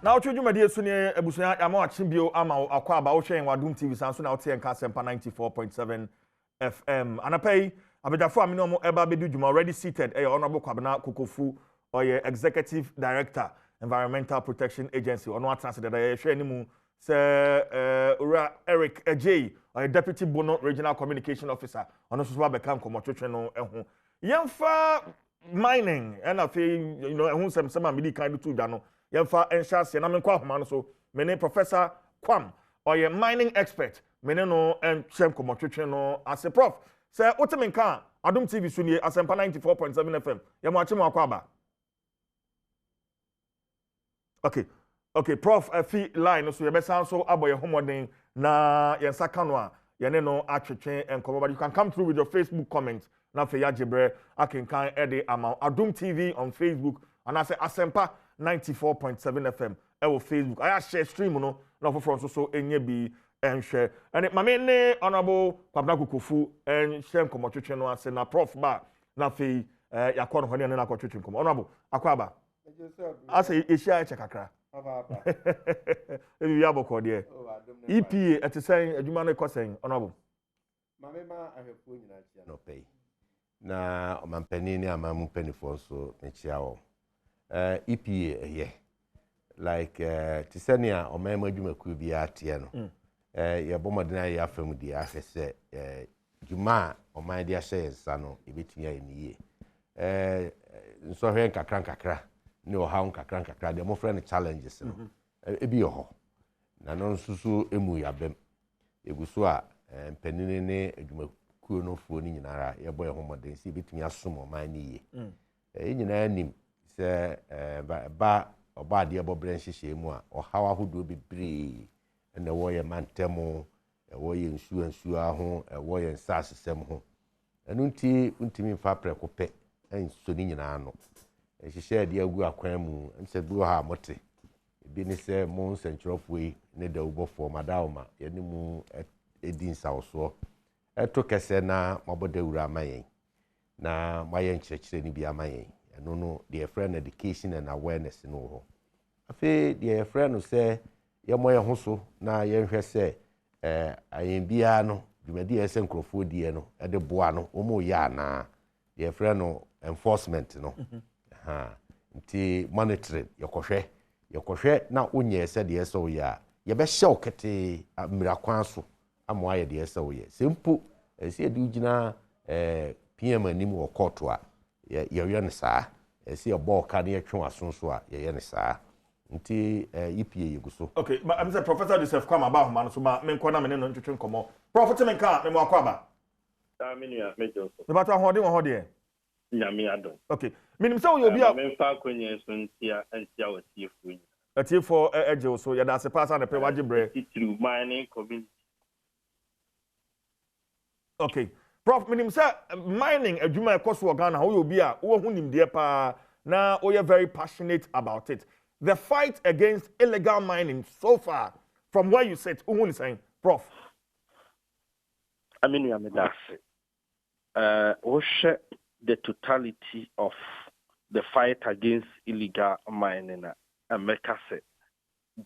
Now, children, my dear Sunny, Ebusia, I'm watching Bio Ama, Aquaba, Ocean, Adom TV, Sansun, out here in Casempa 94.7 FM. And I pay, I bet for me no more Eba Bedu, already seated, a honorable Kwabena Kukofu, or your executive director, Environmental Protection Agency, or no transfer that I share anymore, Sir Eric J, or deputy Bono regional communication officer, on the Suba Beckham, Comotrano, and Yamfa mining, and I think, you know, and whom some midi kind of two dano. Yemfa enshas na menkwa homa so mene professor Kwam or ye mining expert mene no chem komotwetwe no as a prof say otemenka Adom TV sunie asempa 94.7 FM yemo ache mo akwaba. Okay prof fi line so ye besan so aboye homoden na yensa kano a yene no atwetwe enkomo, but you can come through with your Facebook comments na fe yajebre akenkan ede ama Adom TV on Facebook and I say asempa 94.7 FM ewo Facebook. I share stream no for so enye bi and share. And my main honorable Kwabena Kukofu and share komotwetwe no ase na prof ba na fe yakon hone na akotwetwe kom. Honorable Akwaba. Ase e share che kakra. Ebi yaboko de. EPA etisen adwuma no kosen honorable. Mamema ahwepo nyina chia no pay. Na omampani ni amamu penifo so mechia wo. EPA yeah, like tisania o mema dwumaku bi atie no ye bomodena ya afam di afese dwuma o man dia hye nsa no ebetumi ayeniye nso hwe nkakra ne o ha nkakra de mo frɛ no challenges no ebi yo ho na no nsusu emu yabem eguso a mpanini ne dwumaku no fuo ni nyinara ye boye homoden si ebetumi asom o man ni ye nyina nim se ba oba de bobre nhihye mu a ohawa hodo bebre na wo ye mantemo wo ye nsu aho wo ye nsasesem ho enu nti ntimi fa prekope enso ni nyina no nhihye de agu akwan mu nse bi ha mote bi ni se mo nsentrofoi ne da ubofo madawma ye ni mu edin sawso eto kese na mabodawura amayen na mayen kyekire ni bi amayen no no the friend education and awareness no ho afi the friend no say ye moye ho so na ye hwɛ sɛ ayen bia no dwumadi ese nkrofo die no de boa no omo ya na the friend no enforcement no nti monitoring yɛkɔhwɛ na onye sɛ de ese wo ya ye bɛ hyɛ okete mirakwan so amo aye de ese wo ye sempo ese de ugina PM anim wo court a ye ne saa esi obo ka ne atwe asonso a ye ne saa nti EPA yeguso. Okay, but I'm saying Professor Joseph Kwam aba homa no so ma me nkona me ne no ntwetwe nkomo prophet me nka me mo akwaba Aminia mejo so me bato ahode wo hode nyame adon. Okay, minim say we obi a me fa kwenye so ntia watiefu nyi atiefo eje so ye da se pass na pe waje bre through mining community. Okay, prof minim say mining adwuma ekoso Ghana ho obi a wo hu nimde pa na we are very passionate about it. The fight against illegal mining so far, from where you sit, who is saying, Prof? I mean, the totality of the fight against illegal mining, America said,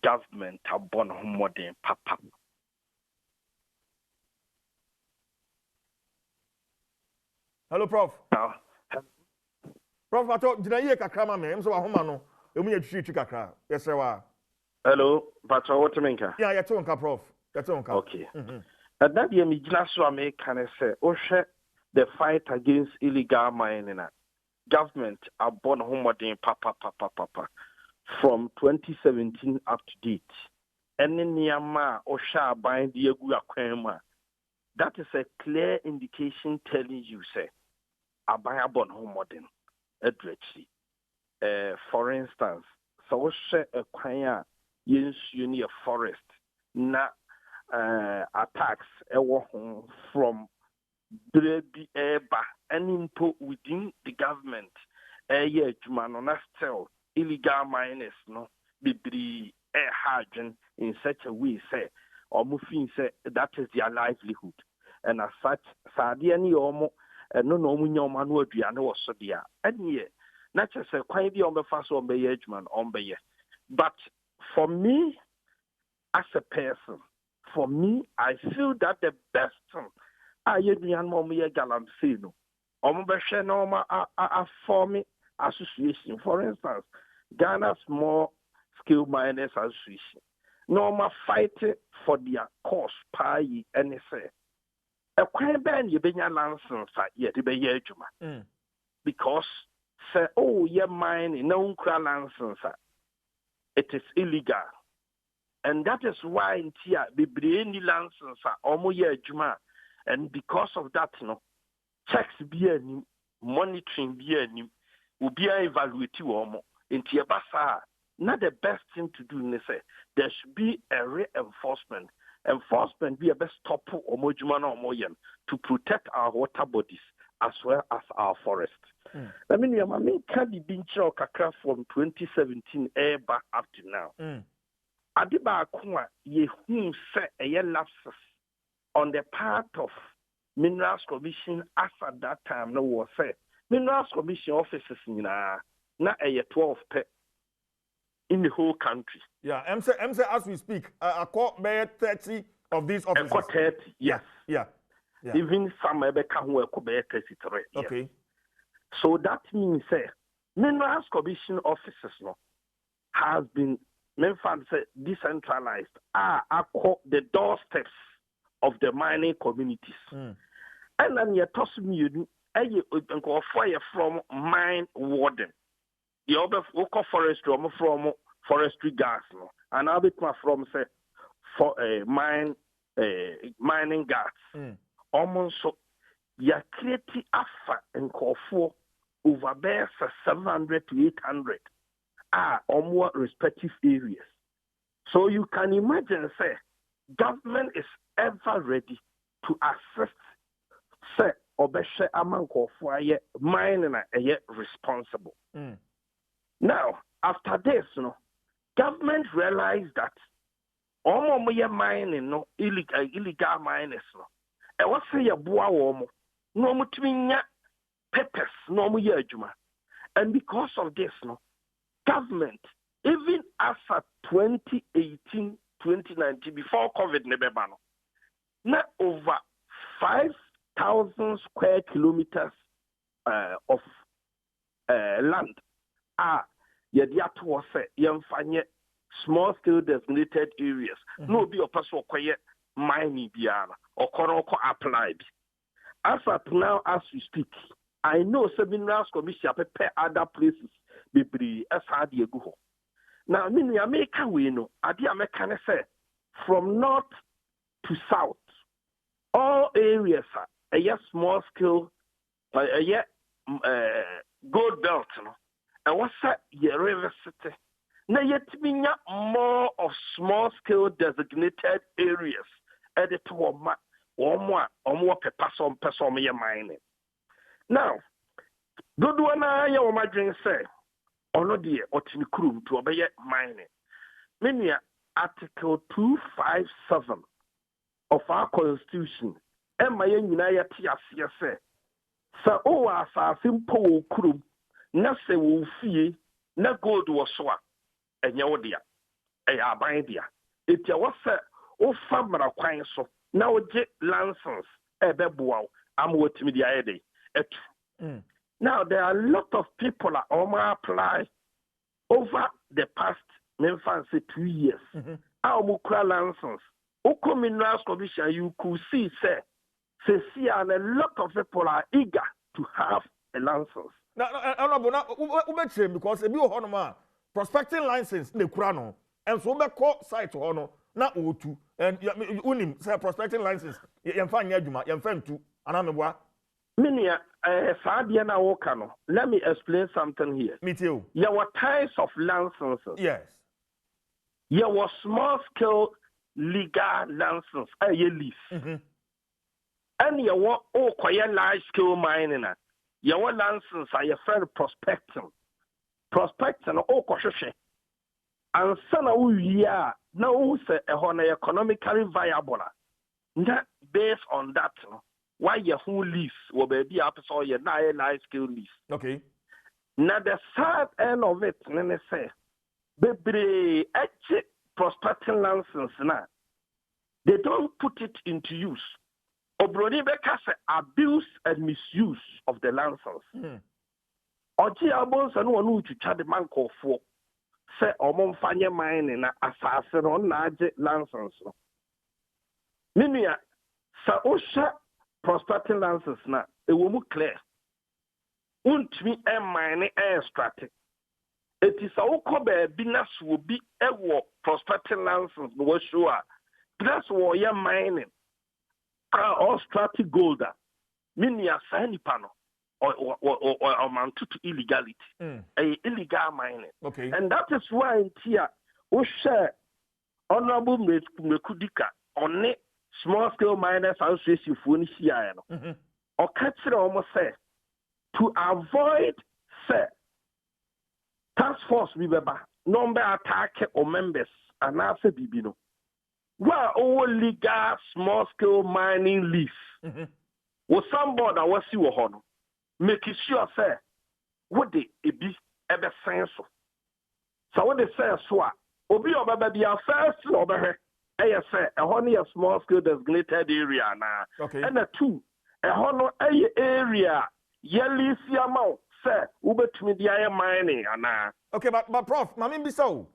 government have born modern papa. Hello, Prof. Prof, I thought, did I hear Kakrama me? I'm so a homano. Yes, sir. Hello, but what to make? Yeah, you're talking, Prof. You're talking. Okay. And that the Mijinasu American say, the fight against illegal mining. Government are born homodin papa. From 2017 up to date. And in Myanmar, Osha bind the Aguaquema. That is a clear indication telling you, say, Abaya born homodin. Edrechy. For instance, so a kwanya uni a forest na attacks from Brebi Eba and input within the government still illegal miners no be hard in such a way say or moving say that is their livelihood and as such Sadiani Omo no munyoma no aduane wo so dia and ye not just a quite be on the first on the edge man on the year. But for me, as a person, I feel that the best thing I galant say no. Forming association. For instance, Ghana Small Scale Miners Association. Normal fighting for their cause pay and say a quite ban you be your license yet to be your juma. Because say, oh, your mine no license. It is illegal. And that is why in Tia be any license almost year juma. And because of that, checks be any monitoring be any will be evaluated almost in Tia Basa. Not the best thing to do, they say there should be a reinforcement. Enforcement be a best stop or mojumana or moyen to protect our water bodies as well as our forest. I mean, your mammy can't be kakra from 2017 air back up to now. Adiba Akuma, ye whom set a year lapses on the part of Minerals Commission as at that time no was said. Minerals Commission offices in na a year 12 in the whole country. Yeah, I'm say as we speak, I call 30 of these offices. 30, yes. Yeah. Even some Rebecca who are 33. Okay. Yes. So that means Minerals Commission offices has been decentralized. I call the doorsteps of the mining communities. And then you toss me go fire from mine warden. The other local forestry from forestry gas, and I'll be from say for mining gas. Almost so you create alpha and call for over there 700 to 800 or more respective areas. So you can imagine say government is ever ready to assist say obeshe amanko for mining responsible. Now, after this, government realized that all mining, illegal miners, and what say a boa no mutwinya peppers, no muyajuma. And because of this, government, even as at 2018, 2019, before COVID nebebano, not over 5,000 square kilometers of land yadiato was yamfanye small scale designated areas. No be a person quiet mining biana or koroko applied. As at now, as we speak, I know Minerals Commission prepare other places be as hard you go. Now, mini America we know, Adi American say from north to south, all areas are a small scale, gold belt, and what's that? Your university. Now, yet mean more of small scale designated areas at the top or more person mining. Now, good one, I am my drink say, or no dear, or Tinikrum to obey mining. Many Article 257 of our Constitution, and my United say, so, oh, as a simple krum. Na se wo fie na gold wo so a enye wo dia e aban dia etia wo se wo famra kwan so na wo ge license e be boa am wo timi dia e dey etu. Now there are a lot of people that apply over the past 2 years. Our license, Minerals Commission, you could see and a lot of people are eager to have a license. Because if you have prospecting license, the Kurano, and so be call site honor, not O2, and you say prospecting license, you find Yajuma, you find two, and I'm a what? Minia, Fabiana Okano, let me explain something here. Me too. There were types of licenses. Yes. There was small scale legal license, a lease. And you were quite large scale mining. Your license are your friend prospecting. Prospecting, koshe. And sana we are now say economically viable. That based on that, why your whole lease will be up so your large scale lease. Okay. Now the sad end of it, say bebre eche prospecting license na they don't put it into use. Obroni beka say abuse and misuse of the license. Oji abon sa no onu twitwa de mankofo say omo mfanye mine na asase no na age license no. Minua sa osha prospecting license na ewo mu clear. Untimi mine extract. It is a ukobe binas will be a war prospecting license no sure. That's why you're mining. Or strategic gold. Minia sani pano or amount to illegality. Illegal mining. Okay. And that is why here we share honorable Mekudika on it small scale miners association for Nishiano. Or catch it almost say to avoid say task force we number attack or members and after Bibino. Well, all legal small scale mining lease. With somebody that was you on, making sure say what they be ever sense. So what they say so obi oba be our first over here. I say only a small scale designated area now. Okay. And a two a hono area yellow amount say ube to me the mining na. Okay, but Prof, I mean, so.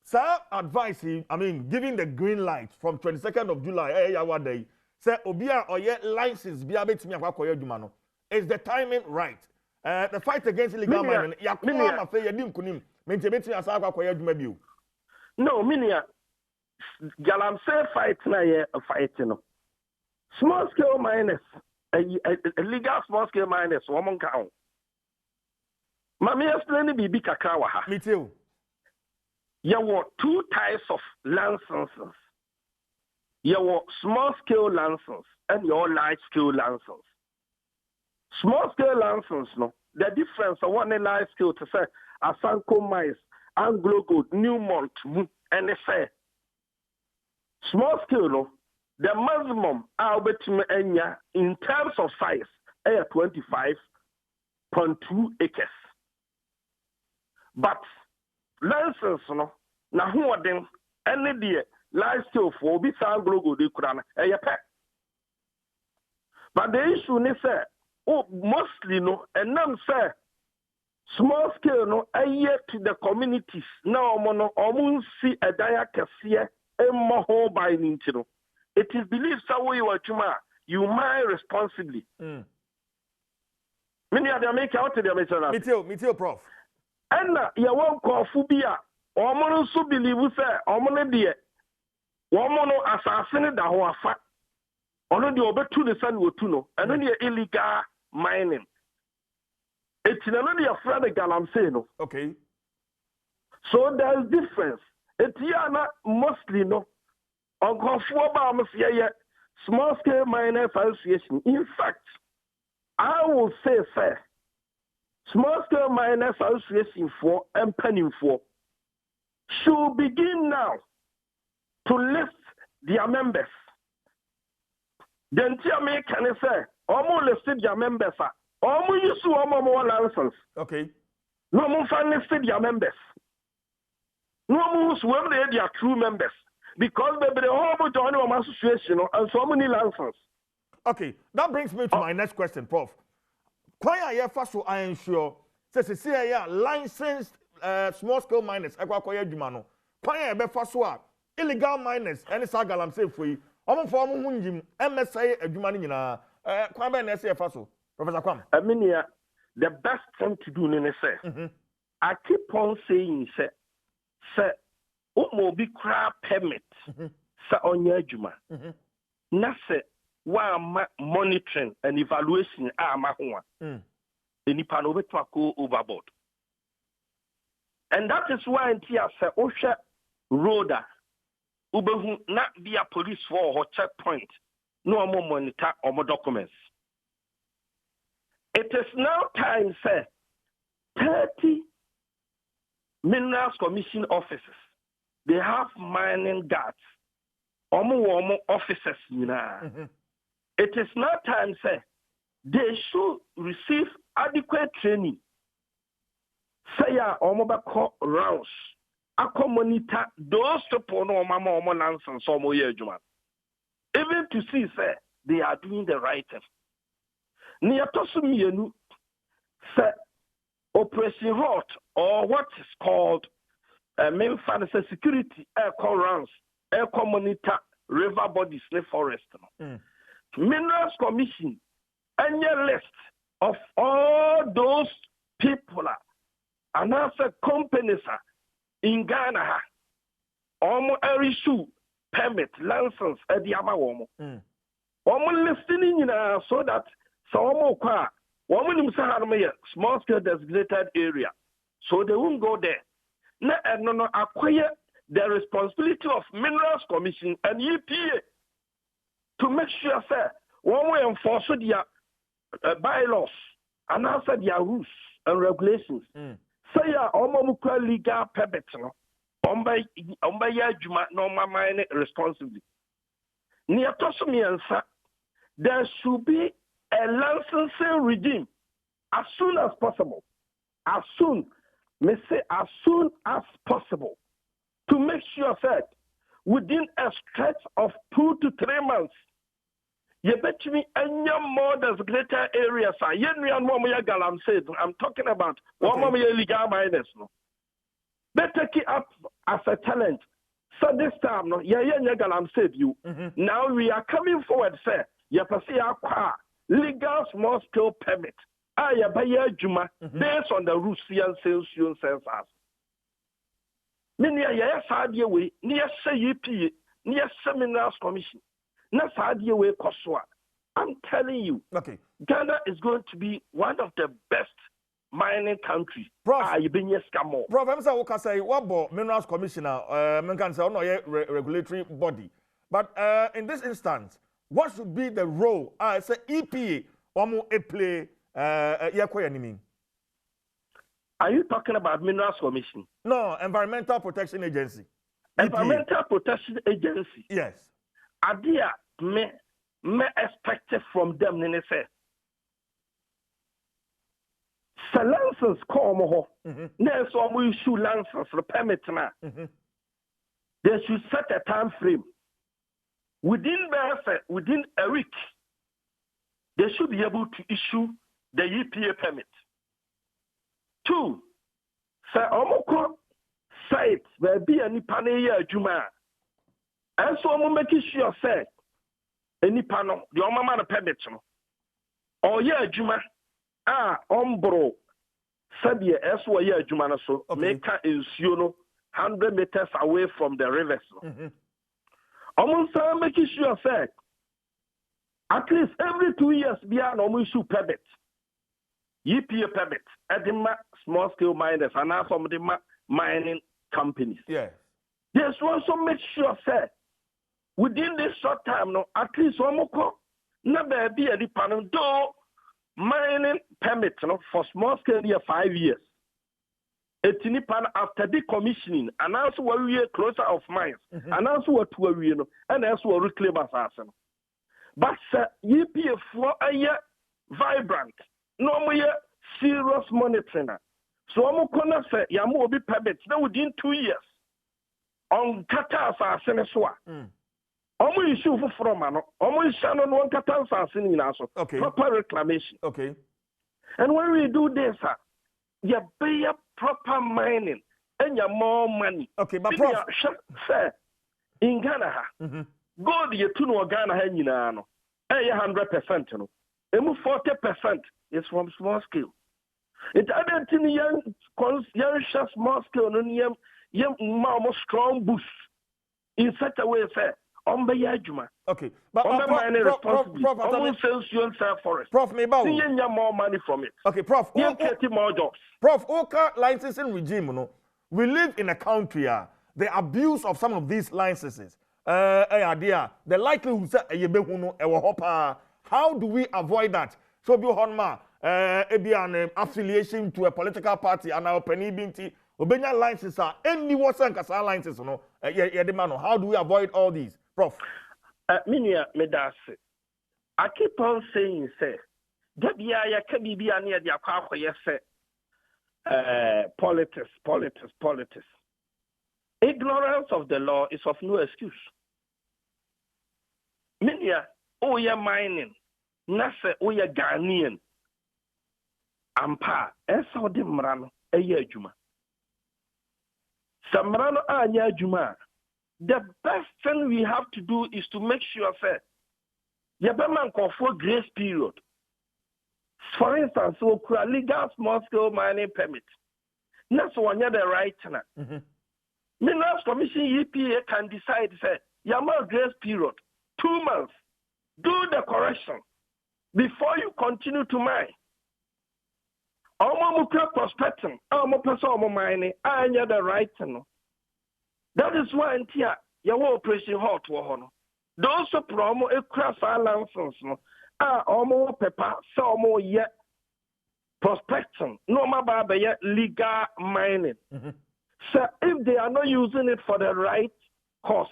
Sir, advice, I mean, giving the green light from 22nd of July, day, say, Obia or yet license, be able to me acquire Jumano. Is the timing right? The fight against illegal mining, Yakuma, Fayadim Kunim, maintain as I acquire Jumabu. No, Minia, Galam say fight na a fight, you know. Small scale miners, illegal small scale miners, woman count. Mammy explain the BB Kakawaha. Me too. There were two types of licenses. There were small scale licenses and your large scale licenses. Small scale licenses, no, the difference of one large scale to say Asanko Mines, Anglo Gold, Newmont, and they say small scale, no, the maximum in terms of size is 25.2 acres. But license no na hoden ene de life still for bi san glogo de kura na pet. But the issue ni say mostly no enam say small scale no to the communities na omo si edaya kese emmo ho by ni no. It is believed so we were you mine responsibly. Many of them make out to them. Me too, Prof. And you won't call phobia. Omono so believe say omono de womono assassin da ho afa. Ono de obetu the sun wotu no. Eno de illegal mining. It's no de afra the galamsey no. Okay. So there's difference. It's na mostly no. Onkofo ba am say small scale miners association. In fact, I will say fair. Small scale miners association for and penning for should begin now to list their members. Then tell me can I say almost listed their members almost use more license. Okay. No more listed their members. No more when they are true members. Because they be all join our association and so many licenses. Okay, that brings me to my next question, Prof. Why are first I ensure say licensed small scale miners akwakoya adwuma no kwan ya be fa so a illegal miners any sagalam say for yi omo fo omo hunjim MSI adwuma no nyina kwan be na say fa so Professor Kwam. Aminia, the best thing to do ne say I keep on saying say umo bi kra permit sa onya adwuma na say wa monitoring and evaluation ama ho a enipa no beto go overboard. And that is why Ntia say ohwe roader ubehu na via police for or checkpoint no omo monitor omo documents. It is now time say 30 Minerals Commission officers, they have mining guards omo officers It is now time say they should receive adequate training. Say omo ba call rounds I monitor those people no mama nonsense some year juma. Even to see say they are doing the right thing. Near Tosumienu say Operation Hot or what is called main fantasy security air rounds, air monitor river bodies, the forest. Minerals Commission and your list of all those people and also companies in Ghana almost issue permit license at the Amawomo. Almost listening so that some woman small scale designated area. So they won't go there. No, acquire the responsibility of Minerals Commission and EPA to make sure, sir, one way enforce their bylaws and answer their rules and regulations. Say, legal permit, no mine responsibly. Near Tosumiansa, there should be a licensing regime as soon as possible. As soon as possible, to make sure that within a stretch of 2 to 3 months, you bet me any more designated areas. I'm talking about one more legal minors. No, better keep up as a talent. So this time, no, I'm save you. Now we are coming forward, sir. You see our legal small scale permit. Juma based on the Russian sales census. Many a idea way near CEP, near Seminars Commission. That's idea way Koswa. I'm telling you, Ghana is going to be one of the best mining countries. You've been yes, come on. Prof, I'm saying, what about Minerals Commissioner? Regulatory body. But in this instance, what should be the role? I say EPA, play. Are you talking about Minerals Commission? No, Environmental Protection Agency. Environmental Protection Agency. Yes. Idea me expected from them, Nene say. License come ho. There's some issue license for permit now. They should set a time frame. Within a week, they should be able to issue the EPA permit. 2, say omoko site where be any panel juma. And so I'm making sure say any panel the omama permit no. Or juma ombro said the SW juma so make is 100 meters away from the rivers. I'm making sure say at least every 2 years be an issue permit. EPA permit at the small scale miners and now some of the mining companies. Yeah. Yes, also make sure that within this short time, no, at least one more never be a panel though mining permit for small scale 5 years. It's in after decommissioning, and also we are closer of mines, and also what we know, and also reclaim assassin. But EPA for a year vibrant. No more serious monitoring. So I'm going to say, you will be permits now within 2 years. On Qatar, Seneswa. I'm issue for Fromano. I'm Shannon one Qatar, Seneswa. Okay. Proper reclamation. Okay. And when we do this, you pay proper mining and you more money. Okay, but Prof, in Ghana, gold you to know Ghana, 100%. 40% is from small scale. It added to young small scale and young strong boost in such a way, sir. Okay, but Prof, maybe more money from it. Okay, Prof, more jobs. Prof, Oka licensing regime, we live in a country the abuse of some of these licenses. The likelihood that how do we avoid that? So be honma, an affiliation to a political party and our penny binti, obenya licenses are any wasan kasa licenses, how do we avoid all these? Prof. Minia medase. I keep on saying, say, Debia ya kabibia near the aqua, yes, say, politics. Ignorance of the law is of no excuse. Minia, oh, you're mining. Nasa, oh, you're Ghanaian. Ampa, Esa de Mrano, a year Juma. Samrano Anya Juma. The best thing we have to do is to make sure that Yabaman call for grace period. For instance, so legal small scale mining permit. That's one you're the right now. Minerals Commission EPA can decide say Yama grace period 2 months. Do the correction before you continue to mine. Omo prospecting, omo person mining, anya the right no. That is why Antia your operation hot wohono. Those who promo a cross license no omo paper so omo yet prospecting no maba yet legal mining. So if they are not using it for the right cause,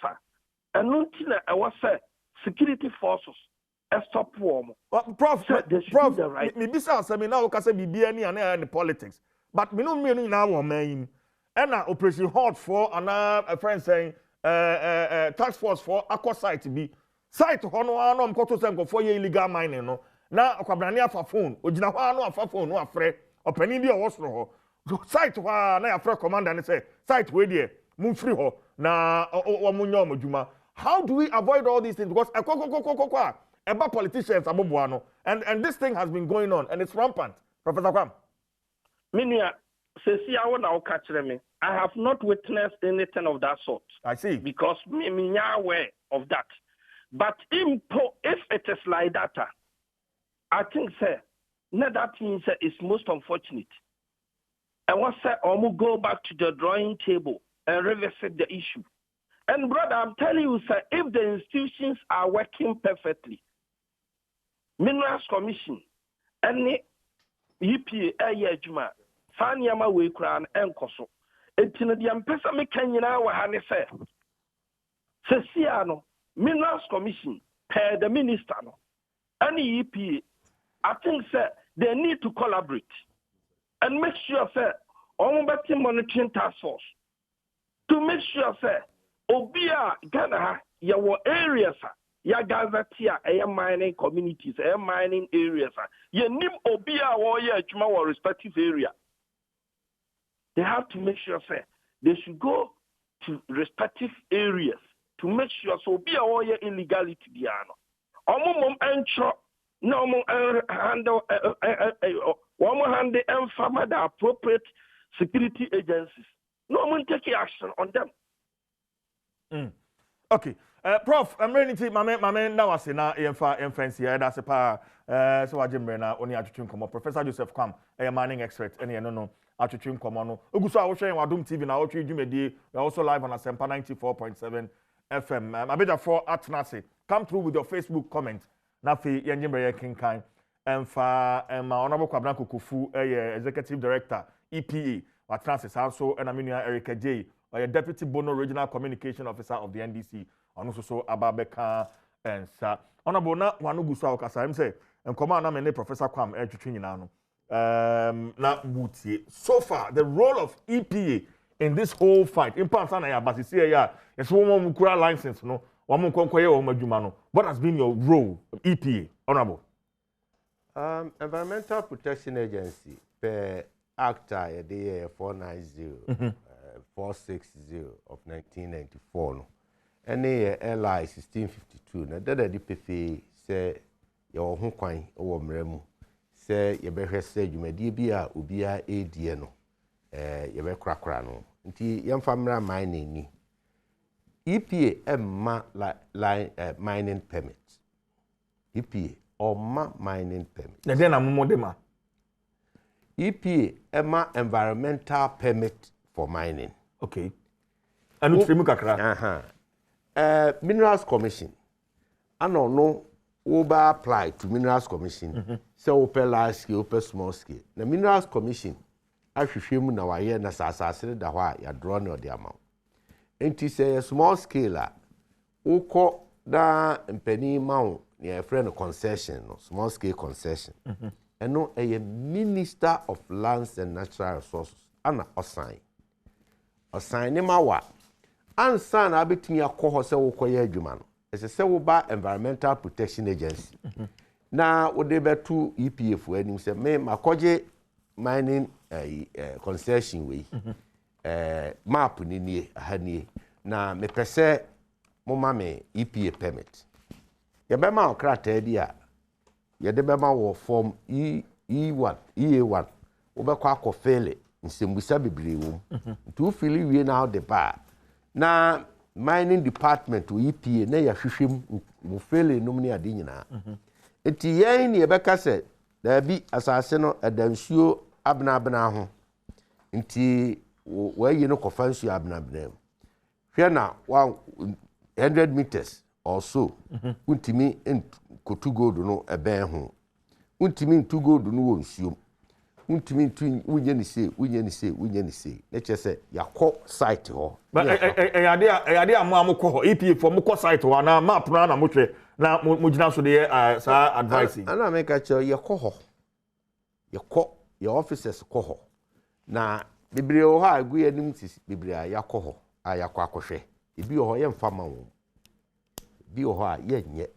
and nothing I was say security forces stop warm. Well, Prof, Prof, right. me bisa say me now ka say bibia ni and politics. But me no me na wo man. And operation hot for a friend saying task force for aqua site be site hono ano mkoto say go for illegal mining no. Na akwabra ni afa phone, ogina ho ano afa phone no afre. Opani bi o wosoro ho. Site wa na afre commander and say site we there move free ho na omunyo omodwuma. How do we avoid all these things? Because about politicians aboboano and this thing has been going on and it's rampant. Professor Kwam. Minia, sesi I want to catch me. I have not witnessed anything of that sort. I see. Because me aware of that. But if it is like that, I think that means it's most unfortunate. I want to say, go back to the drawing table and revisit the issue. And brother, I'm telling you, sir, if the institutions are working perfectly, Minerals Commission, and EPA, Juma, Fanyama Wekran, and Koso, and Tinadian Pesame Kanyana Wahane said, Ceciano, Minerals Commission, per the minister, and EPA, I think, sir, they need to collaborate and make sure, sir, on better monitoring task force to make sure, sir, Obia Ghana, your areas, ya Gazatia, mining communities, mining areas, ya nim Obia warrior Juma respective area. They have to make sure, sir, they should go to respective areas to make sure so be a warrior illegality diano. Omum entro no handle one hand the farmer the appropriate security agencies. No one take action on them. Okay. Prof, I'm ready to my man now say na fancy that's a pa so wajemre na oni atwetwe nkomo Professor Joseph Kwam mining expert ene no atwetwe nkomo no oguso a wo hwe Adom TV na wo twe dwumedie we are also live on Asempa 94.7 FM. Abeja for Atnase come through with your Facebook comment na fe yenjemre ye kinkan emfa honorable Kwabena Kokofu executive director EPA Atnase so and Aminia Erica J Deputy Bono Regional Communication Officer of the NDC, and also Ababeka and Sa. Honorable na Wanugusa Okasa, I'm say, and command na Professor Kwam Edwin na Buti. So far, the role of EPA in this whole fight, in Pansana, but it's here, it's one more license, no, one more conquer or Majumano. What has been your role of EPA, Honorable? Environmental Protection Agency, per Acta, the 490. 460 of 1994 no ene LI 1652 na dada di pefe se ye wo ho kwan wo mremu se ye behwe se dwumadi bi a obi a edie no ye be krakra no nti ye mfa mra mining ni EPA emma mining permit EPA or mining permit na den amomode ma EPA emma environmental permit for mining. Okay. And which kakra? Minerals Commission. I don't know over apply to Minerals Commission. So open large scale, open small scale. The Minerals Commission, I feel na waye na sasasire da hwa ya draw no the amount. Enti say small scale uko da mpani ma near friend concession, no small scale concession. And no a Minister of Lands and Natural Resources. Ana assign him our ansa na abetumi akọ se wo koye adwuma no ese se wo ba Environmental Protection Agency na wo de betu EPF anim se me makoje mining concession we map ni nie ahanie na me pese mo ma me EPA permit ye be ma okrata di a ye de be ma wo form E1 EA1 wo be kwa akofele nsembusa bebre wo tu fili wie na de ba na mining department o EPA na ya hwehwem mo fele num ne ade nyina enti yen ne be ka se da bi asase no adansuo abna ho nti wayi no kofa nsuo abna hwe na 100 meters or so untimi kotu gold no eben ho untimi ntu gold no wo nsuo untimi ntu unye ni se na chese yakọ site ho eyade amu amukọ ho EPA for mukọ site ho na map na mutwe na mugina so de sa advice ana make cho yakọ your officers kọ ho na bibre ho agu yanim sisi bibre yakọ ho ayakọ akọhwe ebi ho ye mfama wo bi ho a ye nye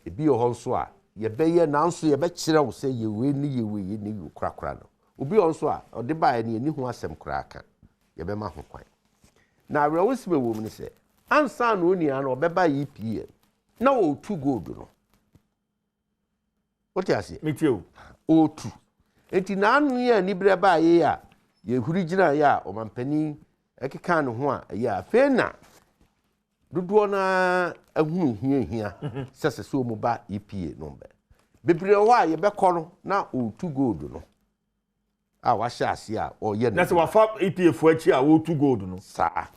ebi ho nso a ye beye nanso ye be kire wo se ye we ni krakra no obi ho nso a ode ba ne ni ho asem kraka ye be ma ho kwan na awre wo sibe wo mu se ansa na onia na obeba EPA na wo tu gold no what you say metio o tu enti na anu ye ni bre ba ye a ye huri gina ya o mampani ekeka no ho a ye afa na dodo na ahunu hia sese so mu ba EPA number bebre ho a ye be kọ na o tu gold no a wa sha ase a o ye na se wa fa EPA fu achi a wo tu gold no sa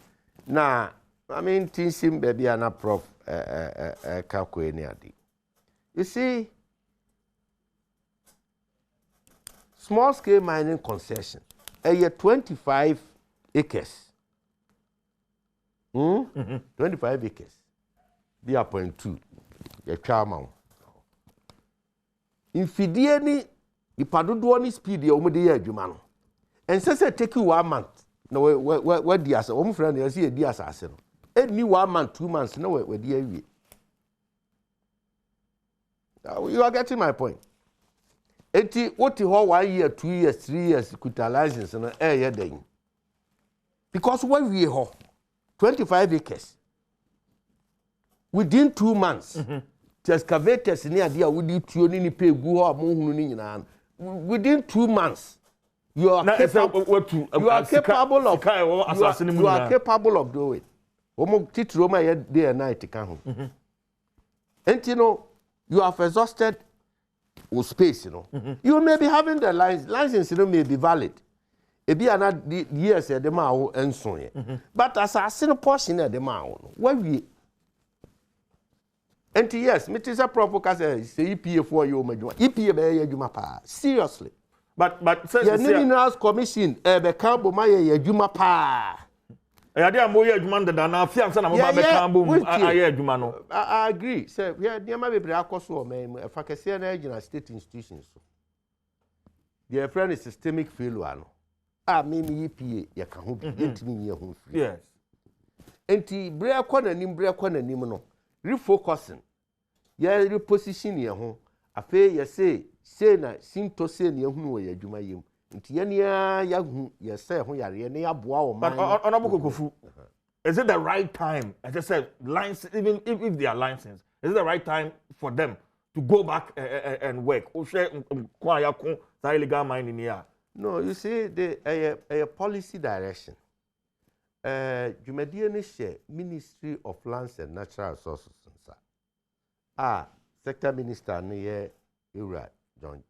na I mean tinsim baby na prof ka ko ni ade you see small scale mining concession 25 acres 25 acres be a 0.2 ye twa ma infidie ni ipadodo ni speed ye omde ye adwuma no ense se take 1 month na we di asa o mfra na ye di asase no any 1 month 2 months na we di awie you are getting my point enti woti ho 1 year 2 years 3 years kuta license no ye den because we wie ho 25 acres within 2 months excavators ni ade a wodi tuo ni pegu ho amohunu ni nyina within 2 months you are capable of doing omo titro ma ye day and night ka ho enti no you have exhausted your space you may be having the license may be valid ebi ana years e de ma wo enso ye but as a sin portion e de ma wo no wa wie enti yes me tisa proper say EPA for you madwuma EPA be ye adwuma pa seriously but say minerals commission be kambo ma ye adwuma pa eyade amoye adwuma ndada na afia nsa na mo ba be kambo aye adwuma no I agree say we dey ma bebre akoso o man fa kese na agina state institutions so their friend is systemic failure no me EPA ye ka ho bi entimi ye ho free yes enti bre kwa nanim no refocusing ye reposition ye ho afi ye say na sinto say na ehunu wo ye adwuma yem nti ye nia ya hu ye say ho yare ne ya boa wo man honorable Kokofu is it the right time as I said lines even if they are licensed is it the right time for them to go back and work o share kwa ya ko that illegal mining here no you see a policy direction Jumadie ne share Ministry of Lands and Natural Resources sector minister ne ye Ewura John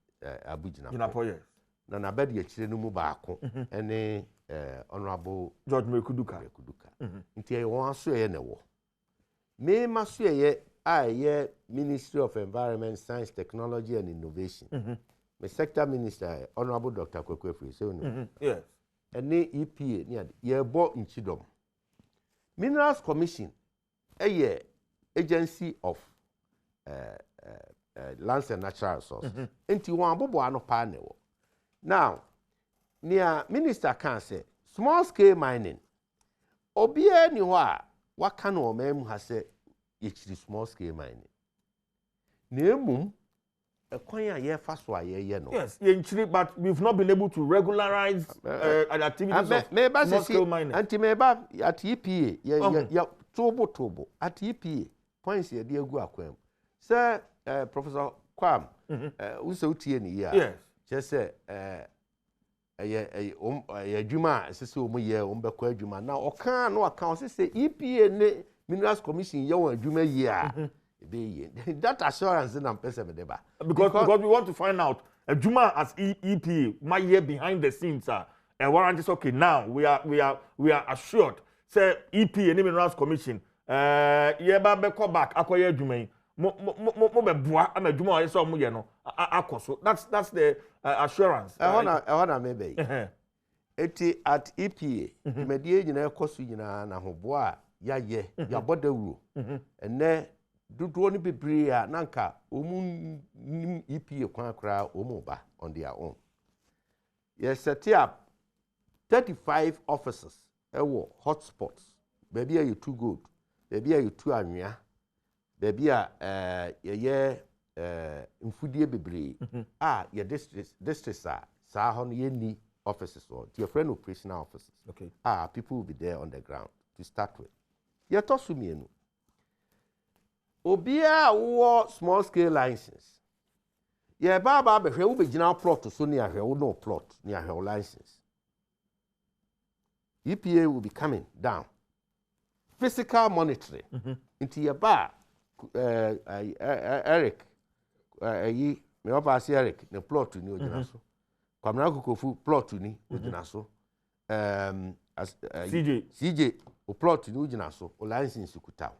Abujina na nabedi ya chire no mu baako ene honorable George Mekuduka nti e won aso ye ne wo me maso ye ye Ministry of Environment, Science, Technology and Innovation my sector minister honorable Dr. Kwekwe say no yes ene EPA ni ade ye bo nchidom Minerals Commission ye agency of lands and natural resources enti won abobo ano pa ne wo now near minister can say small scale mining Obia ni wa waka no omem ha se yechiri small scale mining. Na emum ekwan a ye fa so ayeye no. Yes, yechiri, but we've not been able to regularize activities of small scale mining. Anti meba at EPA ya tobo at EPA points ye de agu akwam. Sir Professor Kwam we say utie ni ya. Yes. Just say adwuma sese omo ye ombekọ adwuma na oka no aka say EPA ne Minerals Commission ye won adwuma yi a be ye that assurance na mpese me deba because we want to find out adwuma as EPA my year behind the scenes and warrant is okay now we are assured say EPA ne Minerals Commission ye ba be call back akoye adwuma yi mo be boa am adwuma o so mo ye no akoso that's the assurance ehona mebe eti at EPA medie nyina ekoso nyina na hoboa ya ye ya bodawuro ene dodo ni bebre a nanka omu EPA kwan akra omu ba on their own. Yes, set up 35 offices ewo hotspots baby are you too good baby are you too anwia baby a ye mfudie bebre your districts are sa ho no ye ni offices or your friend operational offices. Okay. People will be there on the ground to start with. Ye to su mienu obia wo small scale license ye ba be hwe wo be gina plot so ne ahwe wo no plot ne ahwe license. EPA will be coming down. Physical monitoring. Into your bar Eric yi me oba si Eric ne plot ni ogina so. Kwamna kokofu plot ni ogina so. CJ o plot ni ogina so. O license kuta.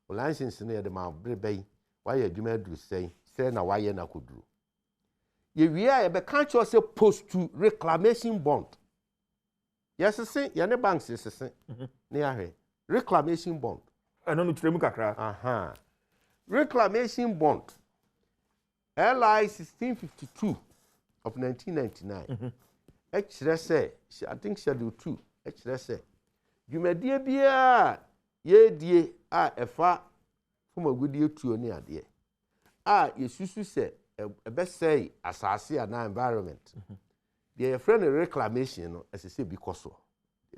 O license ne de ma brebe why adwuma duru say na why na koduru. Ye wi a be kan cho say post to reclamation bond. Yes say ye ne banks yes say ne ahwe reclamation bond. Eno no tiremu kakra. Reclamation bond LI 1652 of 1999. I think schedule 2 say dwumadie bia ye die efa fuma gudie tuo ni ade yesusu se ebe say asase na environment the friend reclamation no say because so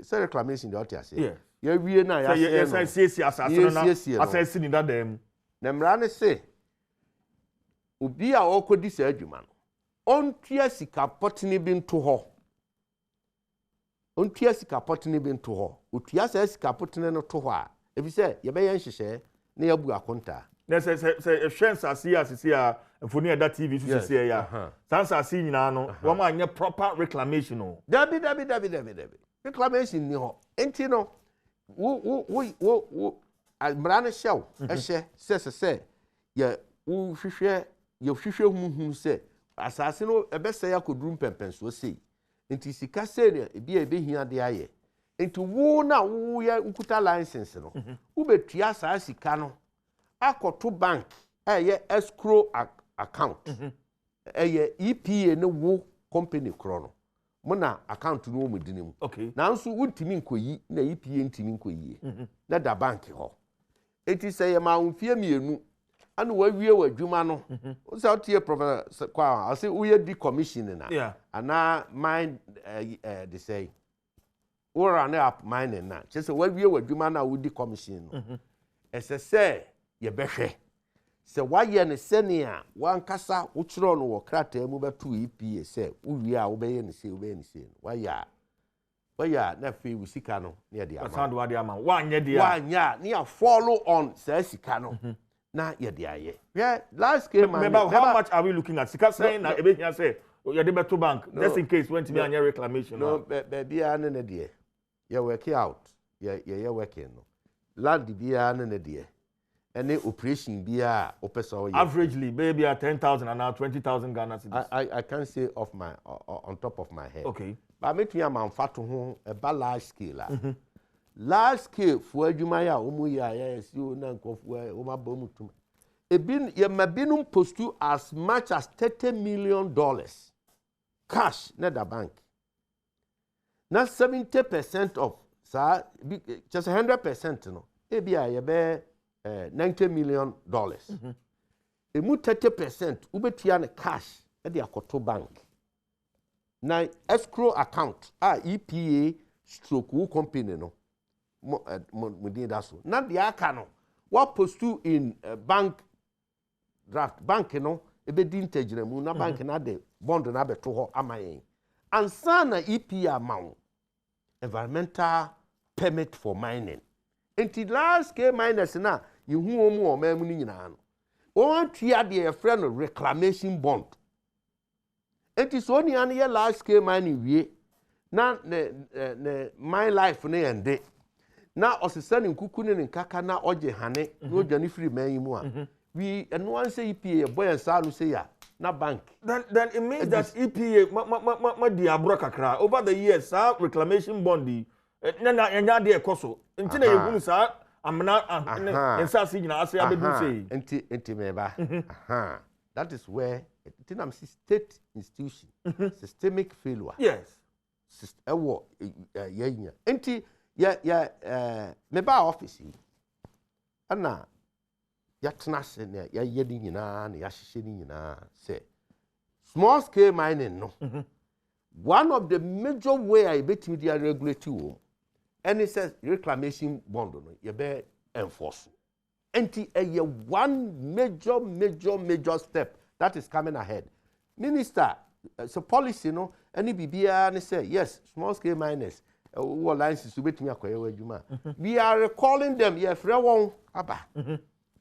say reclamation the otiase ye wie na ya say asase no na asase ni da dem na mra ne se obi a okodi sa adwuma no ontua sika potini bi nto ho ontua sika potini bi nto ho otua sa sika potini no to ho a ebi se ye be ye nhyehyɛ na ya bu akonta na say efhens asase a mfoni eda TV so say ya sansa asi nyina no wo ma anya proper reclamation no dabi reclamation ni ho enti no wo amrane show ehye se ye wo hwehwe ye hwehwe huhu se asase no ebese ya koduru pempen so sei enti sika se ne ebi ebehia de aye enti wo na wo ya nkuta license no wo betua asase sika no akoto bank ye escrow account ye EPA ne wo company kro no mo na account no mo dinim okay na nso wuntimi nkoyi na EPA ntimi nkoyi na da bank ho enti say ma unfie mienu ana wawie wadwuma no o say otie professor kwa I say uye di commission na ana mind they say or an up mine na just wawie wadwuma na wudi commission no say ye behwe se waye ne senia wankasa wo kiro no wo krata mu betu EPA se uwie a wo beye ne se waya na fe wusika no ne de ama sound wade ama wanye de wanya ne ya follow on se sika no na ye de aye last scale man how much are we looking at sika saying na ebe here say you dey beto bank just in case when to be anya reclamation no baby ane ne de ye work out ye working no land bia ane ne de any operation bia opeso averagely maybe at 10,000 and now 20,000 Ghana cedis. I can't say off my on top of my head. Okay. But me tell man fatu ho a large scale. Large scale for adwuma ya omu ya si o na nkofu o ma ba mutum. E bin ye mabinum postu as much as $30 million cash na the bank. Now 70% of Sa just 100% no. Ebia ye be $90 million. Emu 30% ubetua ne cash e de akoto bank. Na escrow account EPA stroke company no mo din da so. Na de aka no what postu in bank draft bank no ebe di integire mu na bank na de bond na beto ho amayen. Ansa na EPA amount environmental permit for mining. Enti large scale miners na yehu omu o mamu ni nyina no. O tua de e friend reclamation bond. Enti so ni an ye large scale mining wie na ne mine life ne ende. Na osesa ne nkuku ne nkaka na oje hane na odwane free man mu a. We and one say EPA boy and salu say ya na bank. Then it means that EPA ma diabro kakra over the years reclamation bond na enya de ekoso ntina yehunu sa amna ensa si nyina ase abedu say enti meba that is where tinam state institution systemic failure yes ewo yenya enti ya meba office ana ya tnase ne ya yedi nyina na ya hihye ni nyina say small scale mining no one of the major way I bet me they regulate you and it says reclamation bond no you be enforce one major step that is coming ahead. Minister so policy no any bibia ne say yes small scale miners who license to bet me akoye adwuma we are recalling them ye frɛ won aba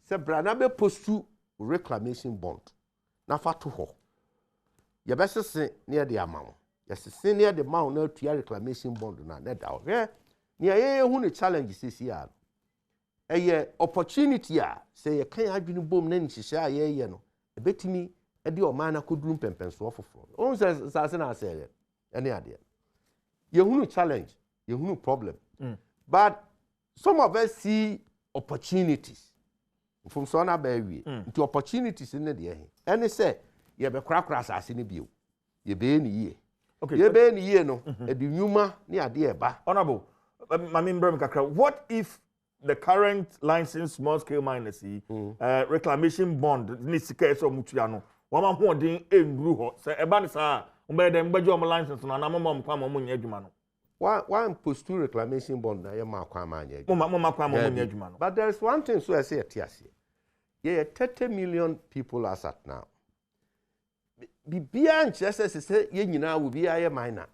say brana be postu reclamation bond na fa to ho ye be sese near the amount yes senior the amount na to reclamation bond na da o near ye hu ne challenge CCR opportunity say ye kan adwene bom na nhihye ye no e betimi e de o man na koduru pempenso ofofo on say na say any ade ye hu challenge ye hu problem but some of us see opportunities from so na ba wi into opportunities in the any say ye be krakra asase ne bio ye be ni ye okay ye be ni ye no e de nyuma ne ade e ba honorable mami mbram kakra what if the current licensed small scale miners reclamation bond ni sika so mutua no wa ma hoden engru ho se e ba ne sa mbe dem gbaje o license no na mama kwa mama nya adwuma no one post to reclamation bond na ye ma kwa ma nya adwuma mama kwa mama nya adwuma no but there is one thing so I say atiase ye 30 million people as at now bibia nchese se ye nyina wo bia ye miner.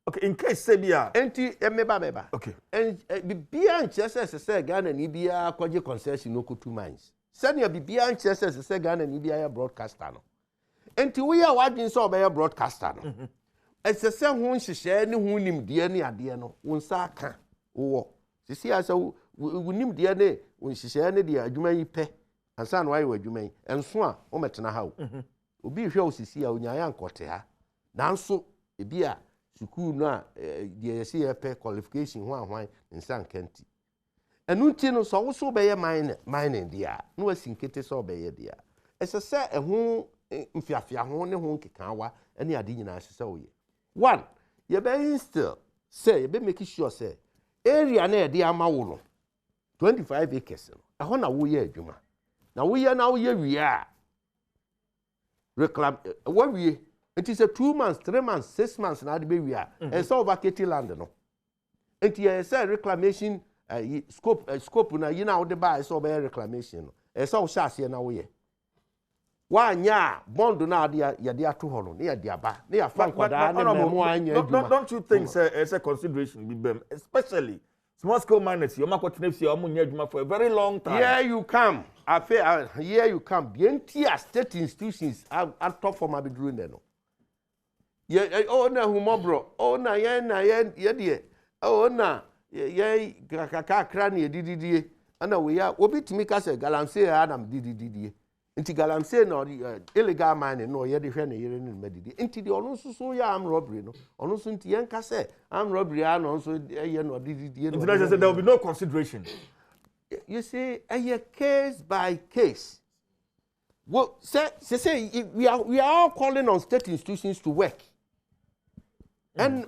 Okay, in case say bia enti meba okay and bibia nchese se Ghana ni bia kwaje concession no kutu mines senior bibia nchese se Ghana ni bia ya broadcaster no enti we ya wadin so be ya broadcaster no ese se ho nhihye ne ho nimde ne ade no wonsa aka wo sisi asa nimde ne wonhihye ne de adwuma yi pe ansa no ayi wadwuma yi enso a o metena ha obi hwe osisi a onya ya nkote ha nanso ebi a school no a de yesi epe qualification ho ahwan nsa nkanti enu nti no so wo so be ye mining dia no asinkete so be ye dia ese se eho mfiafia ho ne ho nkekawa ene ade nyina se oye one ye be instill say ye be make sure say area na e de amawo no 25 acres no eho na wo ye adwuma na wo ye wi a reclam what we it is a 2 months 3 months 6 months na be we are and so vacate land no it is a reclamation scope na you now the buy so be reclamation no e so shase na wo ye wa nya bond na ade ye de ato ho no na ye de aba na ya fa nkoda na memo anya adwuma don't you think say it's a consideration be them especially small scale miners you makotene fie omo nya adwuma for a very long time here you come here you come the state institutions are top for my bedroom there no ye na humobro na ye de na ye kakakra na dididie ana we ya obitimi ka se galamsey adam dididie nti galamsey na illegal mining no ye de hwe na yere ni madidi nti de ono so ya am robbery no ono so nti yen ka se am robbery ano so ye no dididie no there will be no consideration. You see, a case by case. Well, say we are all calling on state institutions to work. And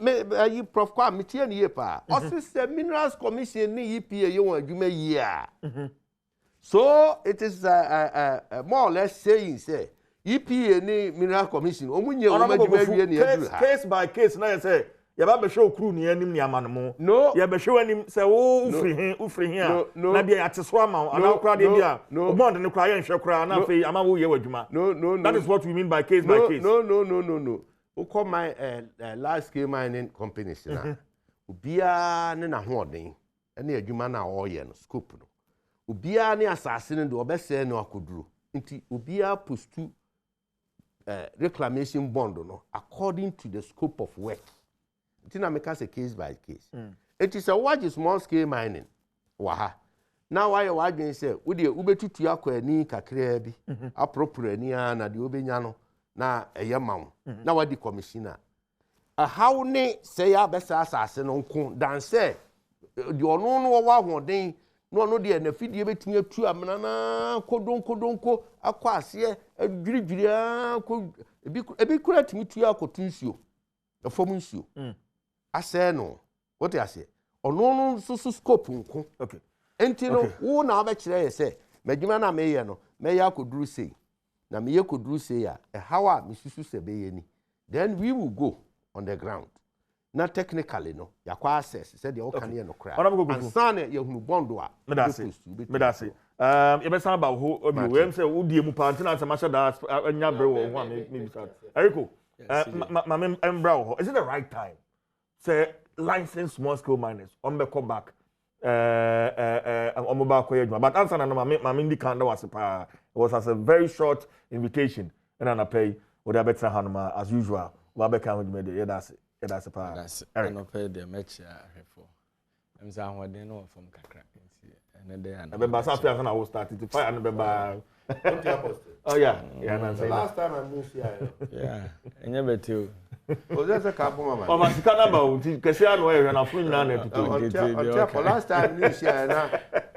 you prof kwa metie ne pa. Officer Minerals Commission ni EPA ye won adwuma yi So it is more or less saying say EPA ni Mineral Commission omunye adwuma wie ne aduru ha. Case by case na say ya ba be hwe okru ni anim ni ama no. No. Ya be hwe anim say wo ufri hin na bia ateso ama ana okra de bia. O bond ne kra ye nhwe kra na fe ama wo ye wadwuma. No. That is what we mean by case by case. No. We call my large scale mining companies na. Obia ne na hoden. Ene adwuma na wo ye no scope no. Obia ne asase ne de obese no akoduru. Nti obia postu reclamation bond no according to the scope of work. Tina make us a case by case. It is a large small scale mining. Waha. Now why you again say we dey ubetutu akwa ni kakra bi appropriate ni na de obenya no na eyema na wadi commissioner. How ne say ya besa asase no nko dan say de ono no wa hoden no no de na fidie betumi atu amena na kodonko akwa ase adwirigwiri akọ ebi kura timi tu akotu nsuo efom nsuo ase no what you say ono no so scope nko okay enti no wo na ba kire ye say madwuma na meye no meya akoduru sei na meye koduru sei a how a misusu se be ye ni then we will go on the ground na technically no yakwa access said the can ye no cry and san ye hunu bondo a medase ye be san ba ho obi we say wo die mu pa ntina se ma shada anya bre wo ho me bi sa Eriko ma me embra ho is it the right time say licensed small scale miners on be come back omoba ko yedwa but answer na no ma me ndi kan da was pa it was as a very short invitation and an pay wo da betra hanoma as usual wa be kan ho dwuma de that's a part. I no pay the match for. I'm saying what they know from kakra. And then I remember something I was starting to fight and remember. Oh yeah. Last time I moved here. Yeah. And you better. Was that a couple mama? Oh, my Canada, because I know you're not free now. For last time this year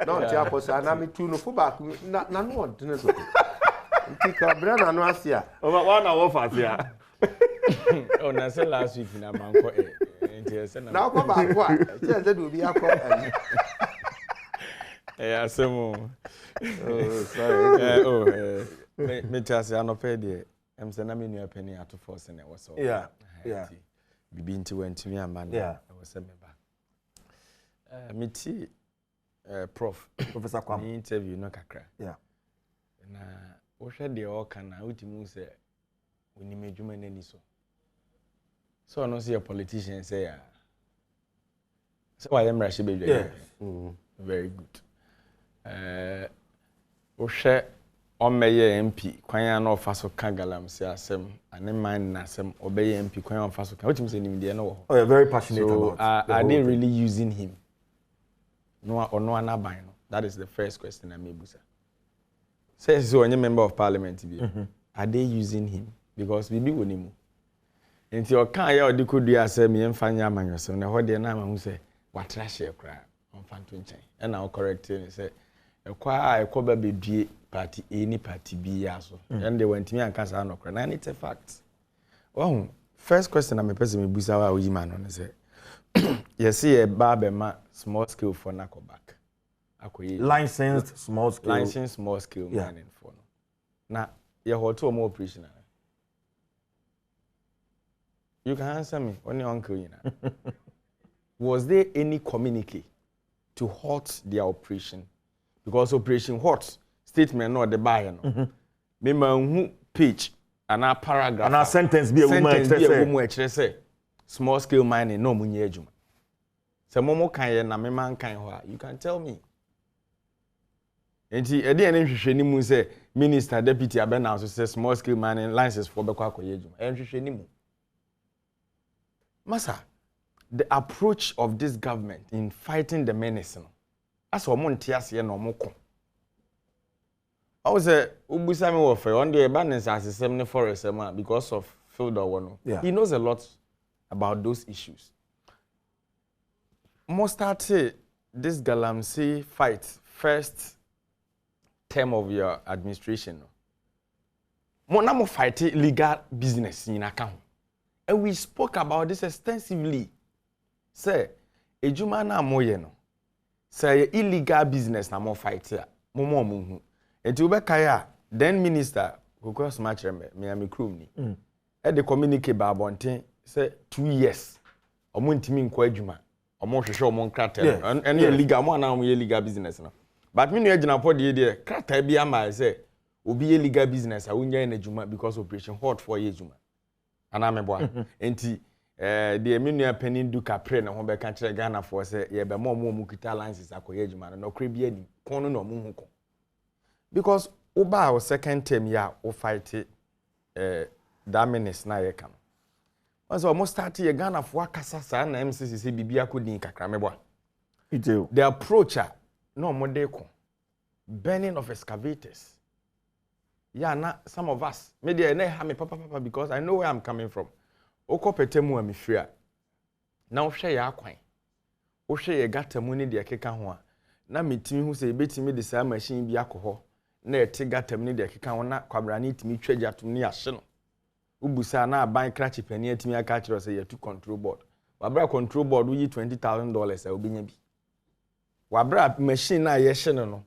no Tiapo sana me tu no fuba na no one to know. Tika brana no asia. Oh, one hour fast here. Oh, na say last week na manko now come back what say that will be akọ asemo sorry me tell say anopɛ de em say na me nua pani ato force na was so yeah bibi nti wantumi ama na was me ba me ti professor Kwam interview no kakra yeah na wo hwɛ de o kana utimu say oni medwuma nani so no see a politician say so I am Rashi baby. Yes. Very good. O share on meye MP kwan na ofa so kan galam say asem ane man na asem obey MP kwan ofa so kan wetin say nim de no. Oh, you're very passionate so, about are they really using him? No or no anaban no. That is the first question I may busa. Says so any member of parliament be. Are they using him? Because we be wonimu. Nti o kan ya odi kodu asem me mfa nya amanyosem na ho de na ma hu say watra share kra on fanto nchen e na o correct me say ekwa ekoba bedue party A ni party B ya so and they went me anka sa no kra na it's a fact. Oh, first question na me person me busa wa oyima no say yes e ba be ma small scale for na go back akoyi licensed small scale mining for no na ye ho to mo operation. You can answer me, only uncle, you know. Was there any communique to halt their operation? Because operation halt statement not the buyer no. Member who page and a paragraph and a sentence be a woman say small scale mining no munye adwuma. Se momo kan ye na mema kan ho you can tell me. Enti e dey na hwehwe ni mu say minister deputy abena so say small scale mining license for be kwa akoye adwuma. E hwehwe ni mu. Masa, the approach of this government in fighting the menace, as a montias no moko. I was a Ubusami warfare on the abundance as a 70 forest because of field or one. He knows a lot about those issues. Most started this Galamsey fight first term of your administration. Mo fight legal business in account. And we spoke about this extensively. Say, ejuma na moye no. Say illegal business na mo fight here. Momo muhu. Enti ubekaya then minister because match me am crew ni. E de communicate ba bonten say 2 years. Omo ntimi nkwa adwuma. Omo hwehwe omo nkrata. And illegal mo na mo illegal business no. But me no agina for de krata bi ama say obi illegal business a wonya na adwuma because operation hot for ye adwuma. Ana me boa. Enti the eminu penin du kapre na ho be ka kire Ghana for say ye be mo mu kita licenses akoye adwuma no kre bi ani kono no mo hu ko. Because oba our second term ya o fight that menace na ye kan. Once almost start ye Ghana for akasa sa na MCC bibia ko din kakra me boa. The approach no mo dey ko burning of excavators. Yeah, na some of us media na ha me papa because I know where I'm coming from. Okopetemu amifia. Na ohwe ya akwan. Ohwe ye gatamu ni de keka ho a. Na metimi hu se betimi de sa machine bi akoho. Na ete gatamu ni de keka ho na kwabrani timi twaja tum ni ahye no. Ubusa na aban krachi pani atimi aka kire se ye to control board. Wabra control board wi $20,000 a obinya bi. Wabra machine na ye hye no.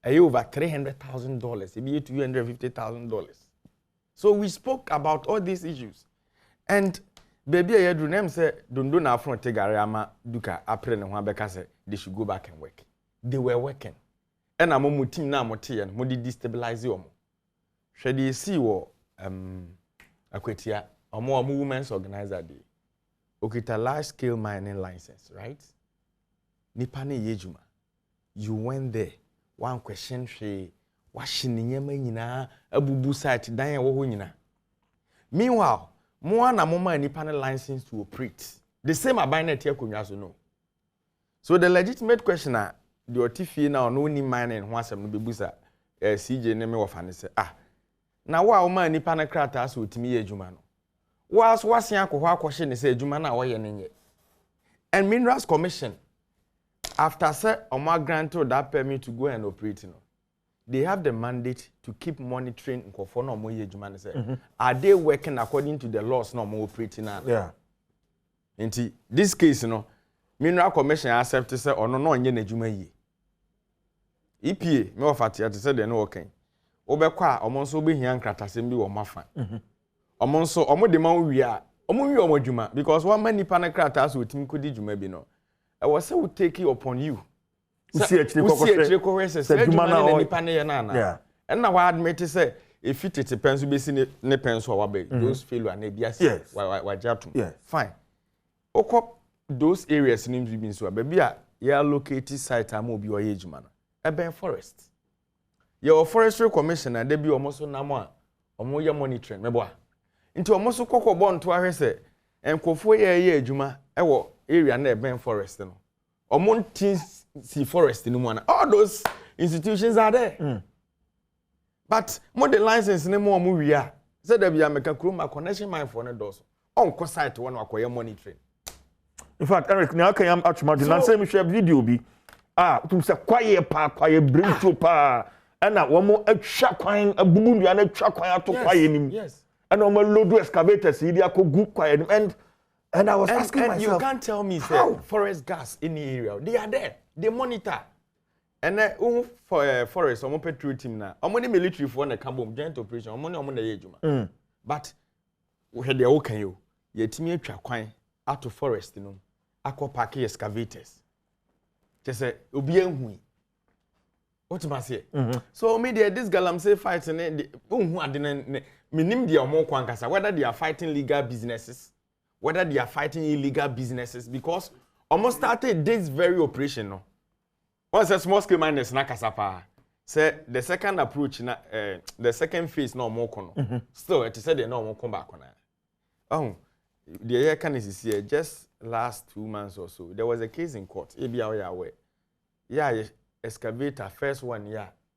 Over $300,000, maybe $250,000. So we spoke about all these issues. And baby, I do name say, don't na front tegarama duka apre ne ho abeka say they should go back and work. They were working. And amomu team na motie no mo di destabilize omo. Hwe dey see wo akwetia omo women's organizer dey. Okita large scale mining license, right? Nipa ne yejuma. You went there. One question she washing nyema nyina abubu site dan wo ho nyina. Meanwhile, mo na moma nipa na license to operate. The same abinet here konwa so no. So the legitimate question the otifie na no ni mining ho asem no bebusa CJ ne me wofane se na wo a wo ma nipa na krata so otimi ye adwuma no. Wo aso wasen akoho akohye ne se adwuma na wo ye ne nye. And Minerals Commission after say Oma granted that permit to go and operate, they have the mandate to keep monitoring nkofo na omo ye adwuma say are they working according to the laws na omo operating na. Yeah. Nti this case Mineral Commission accept say ono no onye na adwuma yi. EPA me ofate at say they no working. Obekwa omo nso obehia nkratasem bi wo mafa. Omo nso omo de man wi a omo wi omo adwuma because one man nipa na kratas otimi kodi adwuma bi no. I was say we take it upon you. See actually yeah. And now I admit to say if it depends be see ne penso wabe those failure na bia see wajatum. Yes. Fine. Okop those areas names we been so baby a ya locate site am obi oye adwuma no. Eben forest. Your forestry commissioner dey be almost na mo a omo ye monitoring mebo a. Nti omo so kokobọ nto ahwe se enkofo ye adwuma ewo area na eben forest no. Omontin see forest no one. All those institutions are there. But more the license no more we are. Say there be a make a connection mine for no doors. On co site one akoye monitoring. In fact, Eric, now can am atuma the na say me share video bi. Tum say kwaye bring to pa. And na one more atwa kwan abubu ndia na atwa kwan ato kwaye nim. Yes. And omo load excavators idi akogu kwaye nim and I was asking myself, you can't tell me say forest gas in the area. They are there. They monitor. And then for forest, omo petrol team na. Omo the military for na Kabom joint operation. Omo na ye adwuma. But we had the okay yo. Ye timi atwa kwan out to forest no. Akọ park excavators. Just say obi enhu. What am I say? So me there this girl I'm say fighting unhu ade na minim dia omo kwan kasa whether they are fighting legal businesses. Whether they are fighting illegal businesses because almost started this very operation no. Once a small scale miners na kasapa. Say the second approach na the second phase no more kono. Still it said they no more come back on. Oh, the year can is here just last 2 months or so. There was a case in court. Away. Yeah, excavator first one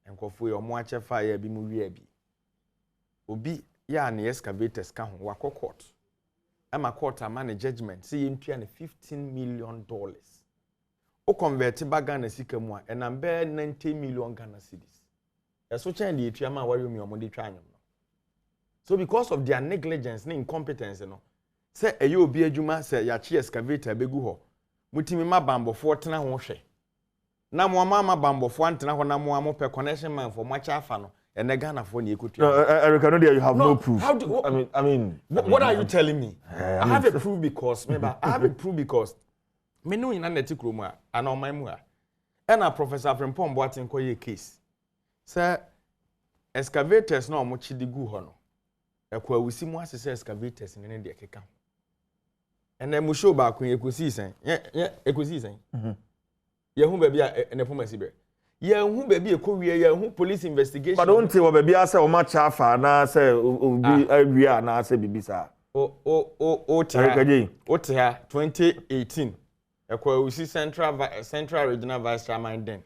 and kofu your moache fire bi mu wi abi. Obi ya na excavators ka ho wa court. I'm a court manage judgment. See him $15 million. O convert back Ghana sika mu and I'm bear 90 million Ghana cedis. So change the triama worry me on the trial. So because of their negligence and incompetence, Say a you be a juma say ya chi excavator begu ho. Mutimi ma bambo for tena ho hwe. Na mo mama bambo for antena ho na mo pe connection man for much afa no. And the Ghana for you could. No, Eric, I know that you have no proof. How do I mean, what are you telling me? I have a proof because remember I have a proof because me know in an etikromu and on my mua. And a professor from Pomboatin koye case. Sir, excavators no much di gu ho no. Ekwa wusi mu asese excavators in India keka. And then mu show back when ekosi sen. Yeah, ekosi sen. Ye hu baby a ne pomasi be. Ye hu baby ekowie ye hu police investigation. But don't tell baby I say o ma cha fa na say obi awia na say bibisa. O te 2018. Ekwa wusi Central Regional Vice Chairman then.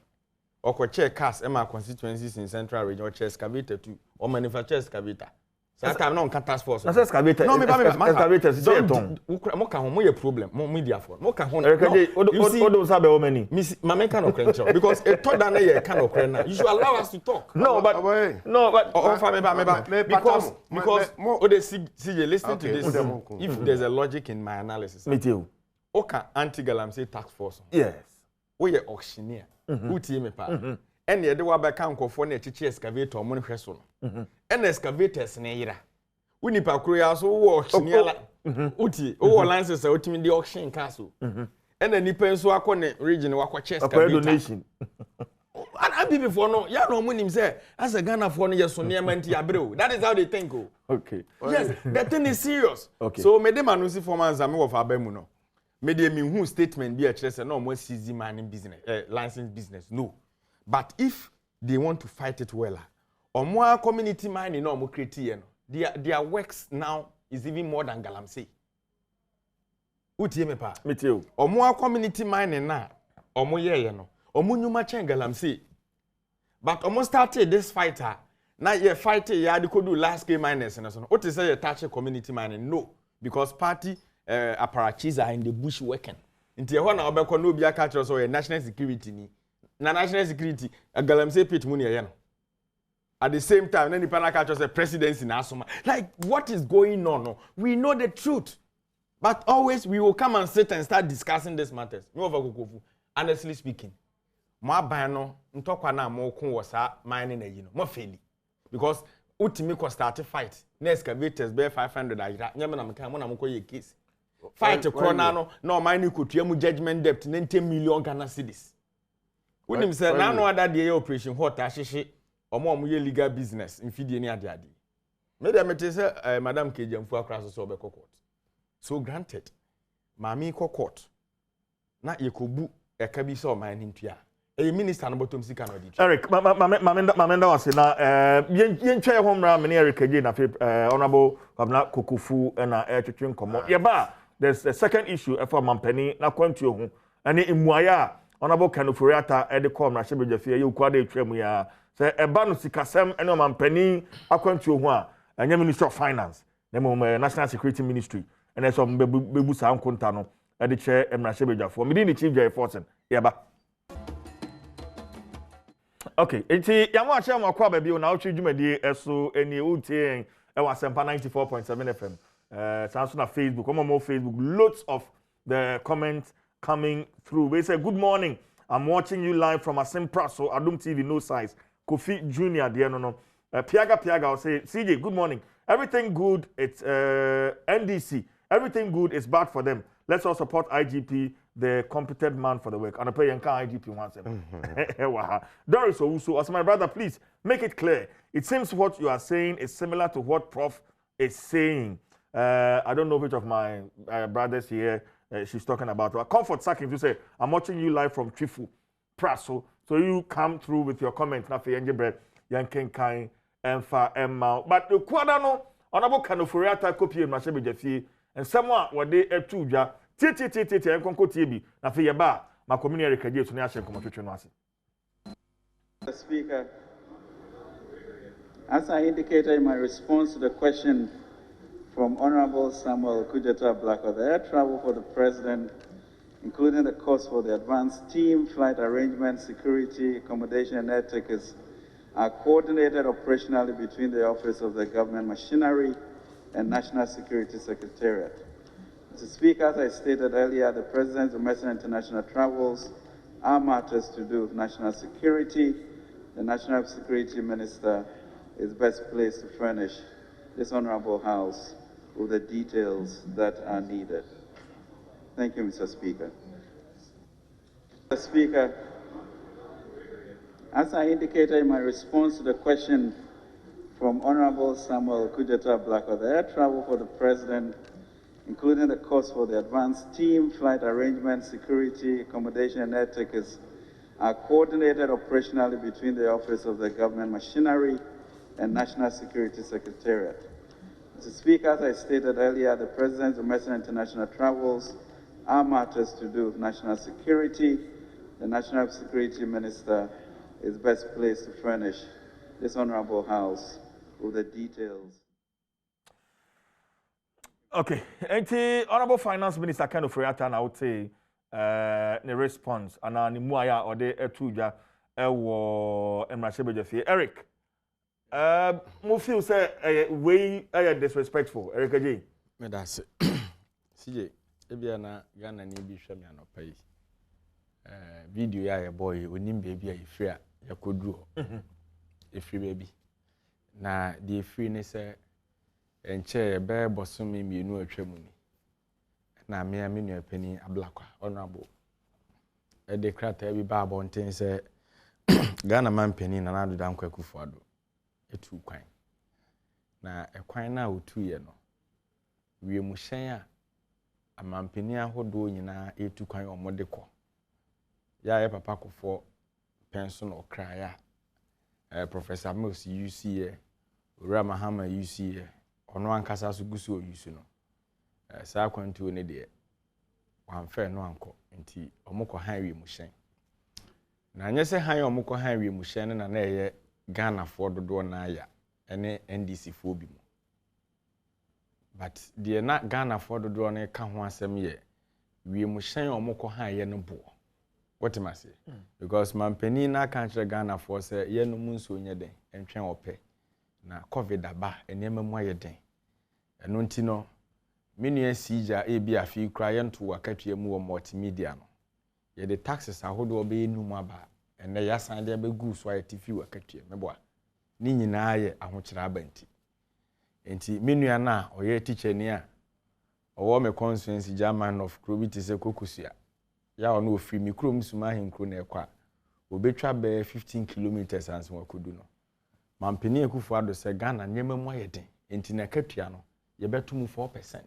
Oko check cast ema constituencies in Central Region check excavator too or manufacture excavator. So that time no can task force. Na say excavator. No me excavator say ton. Mo ka ho mo ye problem. Mo media for. Mo ka ho. Odo sabe o many. My man cannot clench because a thought that ye cannot crench. You should allow us to talk. No, but because oh they see you listen to this. If there's a logic in my analysis. Me too. Okay, anti-galamsey task force. Yes. We are auctioneer. Who team me pa? And the other back can go for a chichi excavator or money person. And excavators in a year. We need to create also auctioneer. Uti, oh, lances are ultimately the auction castle. And then depends who are connect region or what chest donation. I be before no, ya no money say as a Ghana for no so near man bro. That is how they think. Okay. Yes, that thing is serious. Okay. So me dem anusi for man zame of abemu no. Me dey me who statement be a chese no mo seize mining business, licensed business. No. But if they want to fight it well, or more community mining no mo create no. Their works now is even more than galamsey. Utie me pa. Me too. Or more community mining na or mo ye no. Or mo nyuma chen galamsey. But almost started this fighter. Now you fight you had to do last scale miners and so on. What is say you touch community mining? No, because party apparatchiks are in the bush working. Until one now be no be a catch so national security ni. Na national security a galamsey pit money no. At the same time, then the panel catch us a presidency in Asoma. Like what is going on? No? We know the truth, but always we will come and sit and start discussing these matters. Honestly speaking. Ma bano ntokwa na mo kun wo sa mining na yi no mo faili because utimi ko start fight na excavators be 500 ayira nyame na meka mo na mo ko ye case fight corona no na mining ko tua mu judgment debt 90 million Ghana cedis wonim say na no other dey operation hot ahihye omo ye legal business infidie ni ade ade me dem te say madam Kejamfu akra so be court so granted mami court na yekobu eka bi so mining tua a minister no bottom sika no di. Eric, mamenda wase na yenche ho mra me Eric again na honorable Kwabena Kokofu na twetwe nkomo. Ye ba there's a second issue for mampani na kwantuo ho. Ane imuaya honorable Kanoforiata e de kom na Hyebejafie ye kwada etwam ya. Se eba no sikasem ene mampani akwantuo ho a anya Ministry of Finance na mo National Security Ministry ene so bebu sa nkonta no e de che emra Hyebejafie. Me di Chief Jay Fortune ye ba. Okay, enti yamu ache mo akwa baby na otwe dwumadi eso eni utie e wa Sempa 94.7 FM. Sanso na Facebook, mo Facebook, lots of the comments coming through. We say good morning. I'm watching you live from Asempra, so Adom TV no size. Kofi Junior there no. Piaga will say CJ, good morning. Everything good, it's NDC. Everything good is bad for them. Let's all support IGP, the competent man for the work. And I pay Yanka IGP once. Doris Owusu, as my brother, please make it clear. It seems what you are saying is similar to what Prof is saying. I don't know which of my brothers here she's talking about. Comfort Sakin to say, I'm watching you live from Trifu, Praso. So you come through with your comment. Na fe bread, Yanken Kai, Emfa, Emma. But the Quadano, Honorable Kanoforiata copy of Hyebejafie. And someone what they etuja titi enkonko tiebi na fe yeba ma community rekage to na ahye nkomotwetwe no ase. Speaker, as I indicated in my response to the question from Honorable Samuel Kujata Blacko, the air travel for the President, including the cost for the advanced team, flight arrangements, security, accommodation, and air tickets, are coordinated operationally between the Office of the Government Machinery and National Security Secretariat. Mr. Speaker, as I stated earlier, the President's domestic and international travels are matters to do with national security. The National Security Minister is best placed to furnish this Honorable House with the details that are needed. Thank you, Mr. Speaker. Mr. Speaker, as I indicated in my response to the question from Honorable Samuel Kudeta Blackwell, the air travel for the President, including the cost for the advanced team, flight arrangements, security, accommodation, and air tickets, are coordinated operationally between the Office of the Government Machinery and National Security Secretariat. Mr. Speaker, as I stated earlier, the President's domestic and international travels are matters to do with national security. The National Security Minister is best placed to furnish this Honorable House with the details. Okay, and the Honorable Finance Minister kind of reacted now to the response and the muaya or the etuja emrashebejefi. Eric, mo feel say way disrespectful. Eric J. Me that's CJ. Ebia na Ghana ni bi hwe me anopai. Video ya boy onim baby ya free a yakoduro. Free baby. Na the free ne say enche be bosome mienu atwam ni. Na me amenu apani ablakwa honorable. De krata bi ba abonten say Ghana man pani na nadu dan kwakufu ado. Etu kwan. Na ekwan na otu ye no. Wiemu hyen a amampeni ahodo nyina etu kwan omode ko. Ya ye papa kofo pension okra ya. Professor Mills UC Ura Mahama UC ono ankasa so gusu oyusu no. Sa kwantu ne de wanfa no anko nti omukọ han wi mu hyen. Na anya se han omukọ han wi mu hyen na eye Ghana fo dodo na aya ene NDC fo bi mu. But the na Ghana for the drone ka ho asem ye wi mu hyen omukọ han ye no bo. What am I say? Because mampani na kan kire Ghana for say ye no mu nso nye den entwen ope na COVID aba enema mu aye den. Eno nti no menu sija e bi afi kra ye nto wakatwe mu wo multimedia no. Ye the taxes ahodo obe enu mu aba ene ya san de be gu so aye tifi wakatwe mebo a. Ni nyina aye ahokira abanti. Enti menua na oye teacher ni a owo me constituency German of Krobiti se kokusua ya ono ofiri mi krom suma henkro na ekwa obetwa be 15 kilometers anse wakodu no mampeni ekufu ado se Ghana nyema mu ayeden enti na katua no ye betum 4%.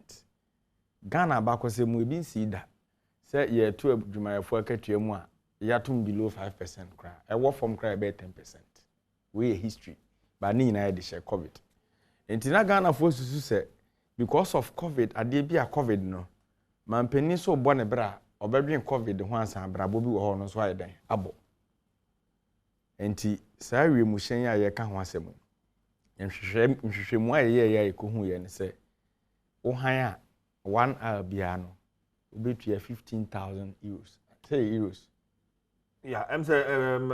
Ghana ba kwose mu ebi nsida se ye to adwumayefo akatua mu a yatum below 5% kra ewo from kra be 10%. We history ba ni na ye de share COVID. Enti na Ghana for susu se because of COVID ade bia COVID no mampeni so bo ne bra obedwen COVID ho ansan bra bo bi wo ho no so ayeden abo. Enti saa wie mu hyen ya ye ka ho asem nhwehwɛ mu aye ya ekohu ye ne se wo han a 1 hour bia no obetua 15,000 euros. Say euros. Yeah, I'm saying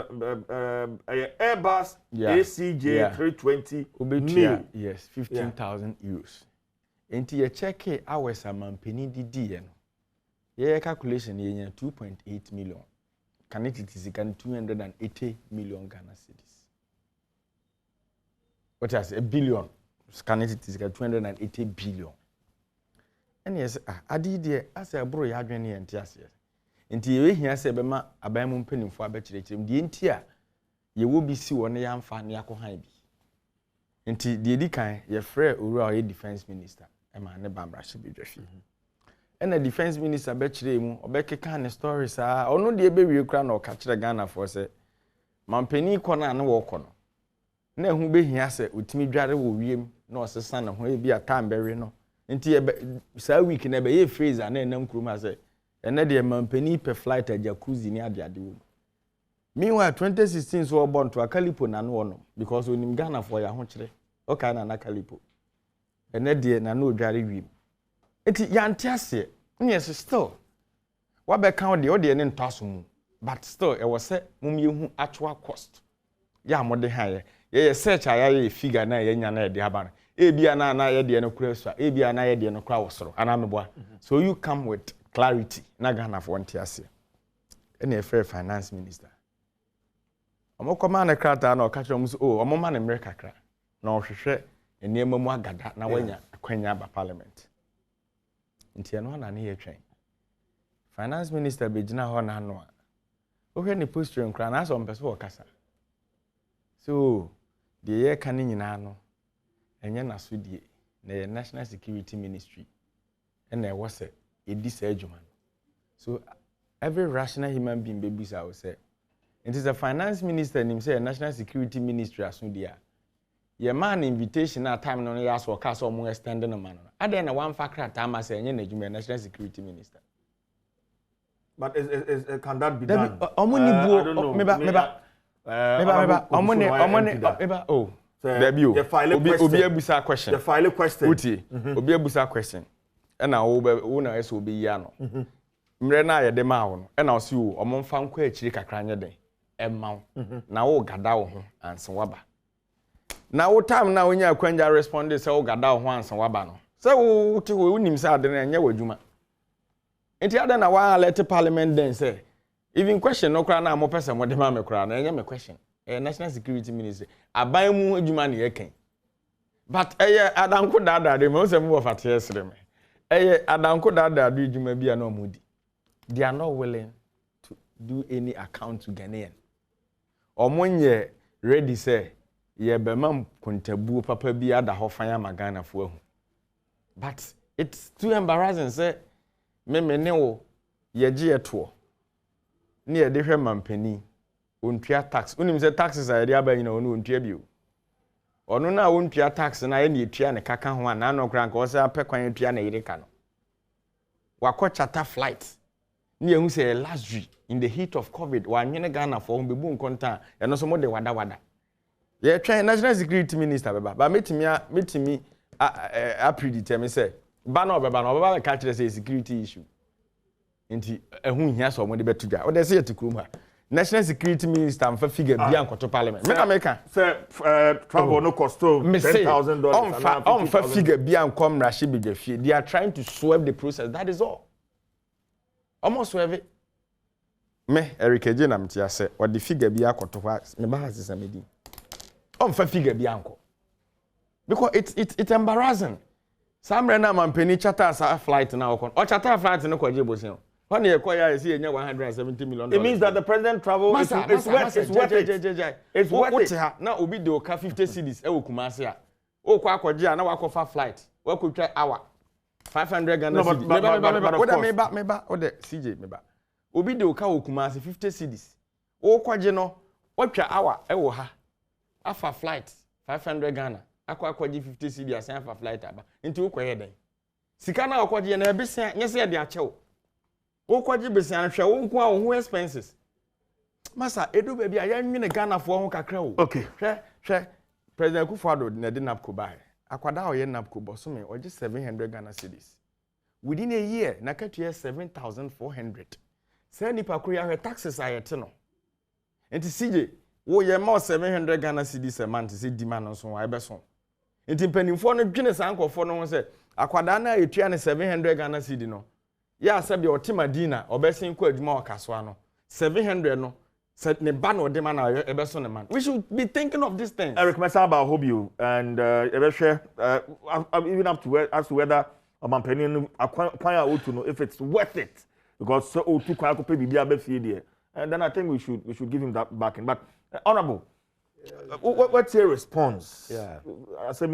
Airbus ACJ 320 obetua yes 15,000 euros. Enti ye check hours amampeni didi ye no. Ye calculation ye 2.8 million. Can it is 280 million Ghana cedis. What is a billion? Can it is 280 billion. And yes, adi de as a bro ya adwene ye ntiase. Enti ye hia se be ma aban mu mpanimfo abekirechirem de enti a ye wo bi si wona ya mfa ne akohan bi. Enti de edi kan ye frɛ owura ye defense minister e ma ne bambra hye bi dwafi. And the defense minister bekire mu obekeka ne stories a ono de ebe wie kra na o ka kire Ghana for say mampani kɔ na ne wo kɔ no na ehu be hia se otimi dware wo wiem na osesa na ho e bi atambewe no nti saa week na be ye freezer na enam kuruma say ene de mampani per flight a jacuzzi ni ade wo. Meanwhile 2016 so born to akalipo na no no because onim Ghana for ya ho kire o ka na akalipo ene de na no dware wiem. Eti yantiase yes still what be count the ode ne ntaso mu but still e was say mum yehu actual cost ya mode ha ye search aya ye figure na ye nya na e de aba Ebia na ye de no kura so. Ebia na ye de no kura wosoro. Ana meboa. So you come with clarity. Na Ghana for nti ase. Ene e fair finance minister. Omo koma na krata na o ka kire so oh omo ma na mere kakra. Na ohwehwe enema mu agada na wanya akwanya ba parliament. Nti eno na ye twen. Finance minister begina ho na no a. Ohwe ne posture nkra na so mpeso okasa. So the year kan nyina no enye na so die na National Security Ministry and there was a this adwuma. So every rational human being babies I will say it is a finance minister and him say National Security Ministry aso dia. Ye man invitation at time no ya so ka so mo extend no man. Ade na one factor time say enye na adwuma National Security Minister. But can that be done? I don't know. Meba oh Debut. Obi abusa question. The file question. Uti. Obi abusa question. E na wo na eso obi ya no. Mre na ye de ma wo no. E na osi wo omomfa nkwa akiri kakra nye den. E ma wo. Na wo gada wo ho anse waba. Na wo time na onya akwanja respond say wo gada wo ho anse waba no. Say wo ti wo nim say ade na enye wadwuma. Enti ade na wa let parliament den say even question no kra na mo pese mo de ma me kra na enye me question. National Security Ministry aban mu adwuma ne yeken but adanko dada de mo se mo fate esre me adanko dada de adwuma bia na omudi they are not willing to do any account to Ghanaian omonye ready say ye bema kontabu papa bi ada ho fan ma Ghana fo ahu but it's too embarrassing say me ne wo ye je eto ne ye de hwe mampani ontua tax unim say taxes are there by onu ontua bio onu na ontua tax na ye na etua ne kaka ho na no kran ka o say apekwan etua na yirika no wakọ charter flight ne ehu say last week in the heat of COVID wa nwene Ghana for bebu nkonta e no so mo de wada ye twen National Security Minister beba ba metimi predict me say ba na obeba ka kire say security issue nti ehu hia so mo de betudwa o de say etikrum ha National Security Minister amfa figure bia nkoto parliament me America say travel no cost $10,000 amfa figure bia nkom rashi bidwafie they are trying to swerve the process that is all almost swerve me Eric Ejina mtia say what the figure bia akoto ha me ba hasisa medi amfa figure bia nko because it's embarrassing some rena mampeni charter sa flight na okon o charter flight no kwaje bosin. When you acquire, you see, $170 million. It means that the president travel is worth it. It's worth it. Now, Obi do 50 cities. E Kumasi. O kwa kwaji na wako fa flight. We could try hour. 500 Ghana cedis. Meba. O de CJ meba. Obi do ka Kumasi 50 cities. O kwaji no. O try hour. E wo ha. Afa flight 500 Ghana. Akwa kwaji 50 cedis asan afa flight aba. Nti o kwaye den. Sika na kwaji na ebese nyese de achewo. O kwaji besan hwe wo nko a wo expenses masa edu baby aya nwene Ghana fo ho kakra wo okay hwe president Kufuor na de napko bai akwada o ye napko bosome oje 700 Ghana cedis within a year na katua 7,400 say nipa kro ya hwe taxes ayete no enti CJ wo ye ma 700 Ghana cedis a month say demand no so wa beso enti panimfo no dwene sankofo no ho say akwada na etua ne 700 Ghana cedi no ya sabi otimadina obesin ko adwuma okaso no 700 no set ne ba no de man na ebeso ne man we should be thinking of these things. Eric Mesaba hope you and even up to as to whether amampeni kwan a otu no if it's worth it because so otu kwan ko pe bibia be fie there and then I think we should give him that backing but honorable what's your response? Yeah, I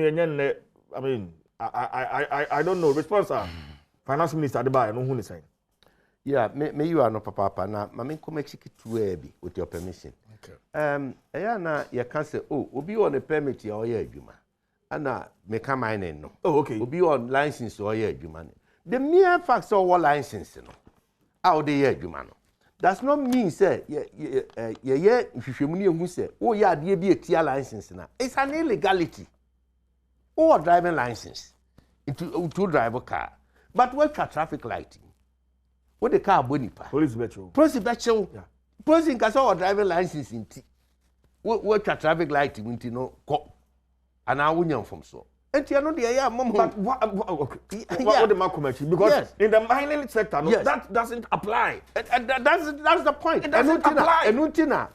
mean I don't know response Finance Minister Adebayo no who is saying. Yeah, me you are no papa na mama come chiki to bi with your permission. Okay. Eya na you can say oh obi on a permit ya oya adwuma. Ana me ka mine no. Oh okay. Obi on license oya adwuma. The mere fact so what license no. How dey adwuma no. Does not mean say ye hwehwemu ne ehu say oh ya ade bi etia license na. It's an illegality. Oh driving license. To drive a car. But what traffic lighting? What the car bonipa? Police betcho. Yeah. Police in case or driving license in T. What traffic lighting into no co. And I wouldn't from so. And you know the yeah, mom. But what the Makumachi? Because in the mining sector, that doesn't apply. That's the point. It doesn't apply. Enutina,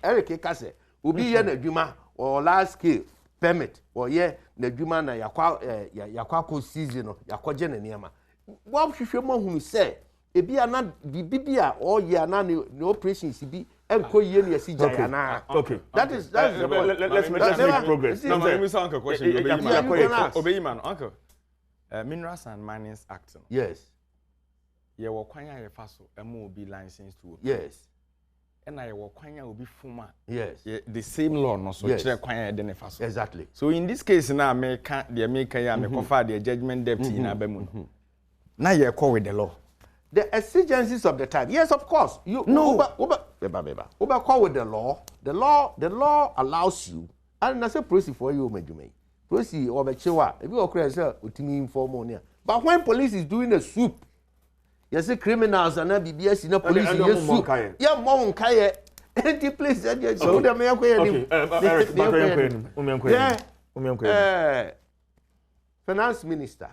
Eric Kase, will be here Juma or large scale permit or yeah, the Juma na yakwa season or yakwajen and yama. What should you who say? It be another Bibia or yeah, no operation CB and co yen CJ. Okay. That is the point. Let's make progress. No, let me ask a question. Obey man, uncle. Minerals and Mining Act. Yes. You will acquire a fast MOB license to. Yes. And I will acquire will be former. Yes. The same law, no so acquire the fast. Exactly. So in this case now, the America may confer the judgment debt in Abemun. Now you call with the law. The exigencies of the time. Yes, of course. You Uber call with the law. The law allows you. And I say proceed for you, Mejume. Proceed or Bechewa. If you are say utimi inform. But when police is doing a swoop, you say criminals and BBS in the police is swoop. Yeah, mom kaye. Empty place. So the Eric, finance minister.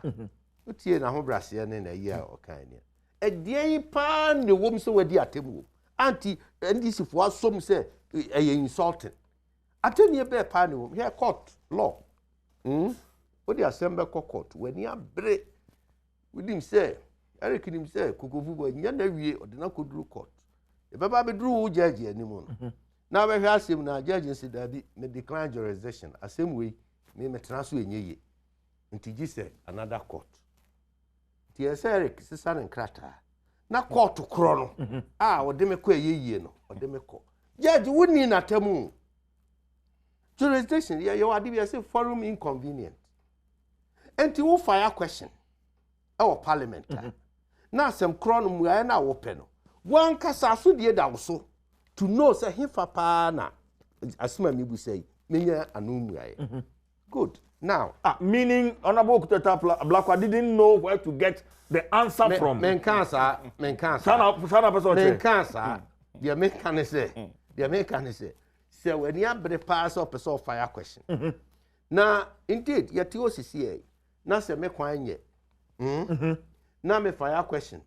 Utie na ho brase na year o kan ne. Edian pan ne wom so wadi atemu. Anti ndisi fo asom say insulting. Ateni be pan ne wom. Here court law. Odi assembly court when ya bre. With him say Eric him say kokofu bo nya na wie odi na koduru court. E baba be duru judge animu no. Na we hwe asem na judge say dabi me decline jurisdiction. Asem we me transfer enye. Nti gi say another court. Yes, Eric, sister and crata. Na court to chrono. What they make ye no, or they make call. Judge wouldn't in a temu. Jurisdiction, yeah, you are say forum inconvenient. And to fire question. Our parliament. Now some chrono we are now open. One casasu dear also to know say him for pana. As my me say, Minya anumia. Good. Now, meaning Honorable Kuteta Blakwa didn't know where to get the answer from. Men cancer. The American say, say when you have the pass up a fire question. Now, indeed, your TOCCA, now say me kwanye. Now me fire question.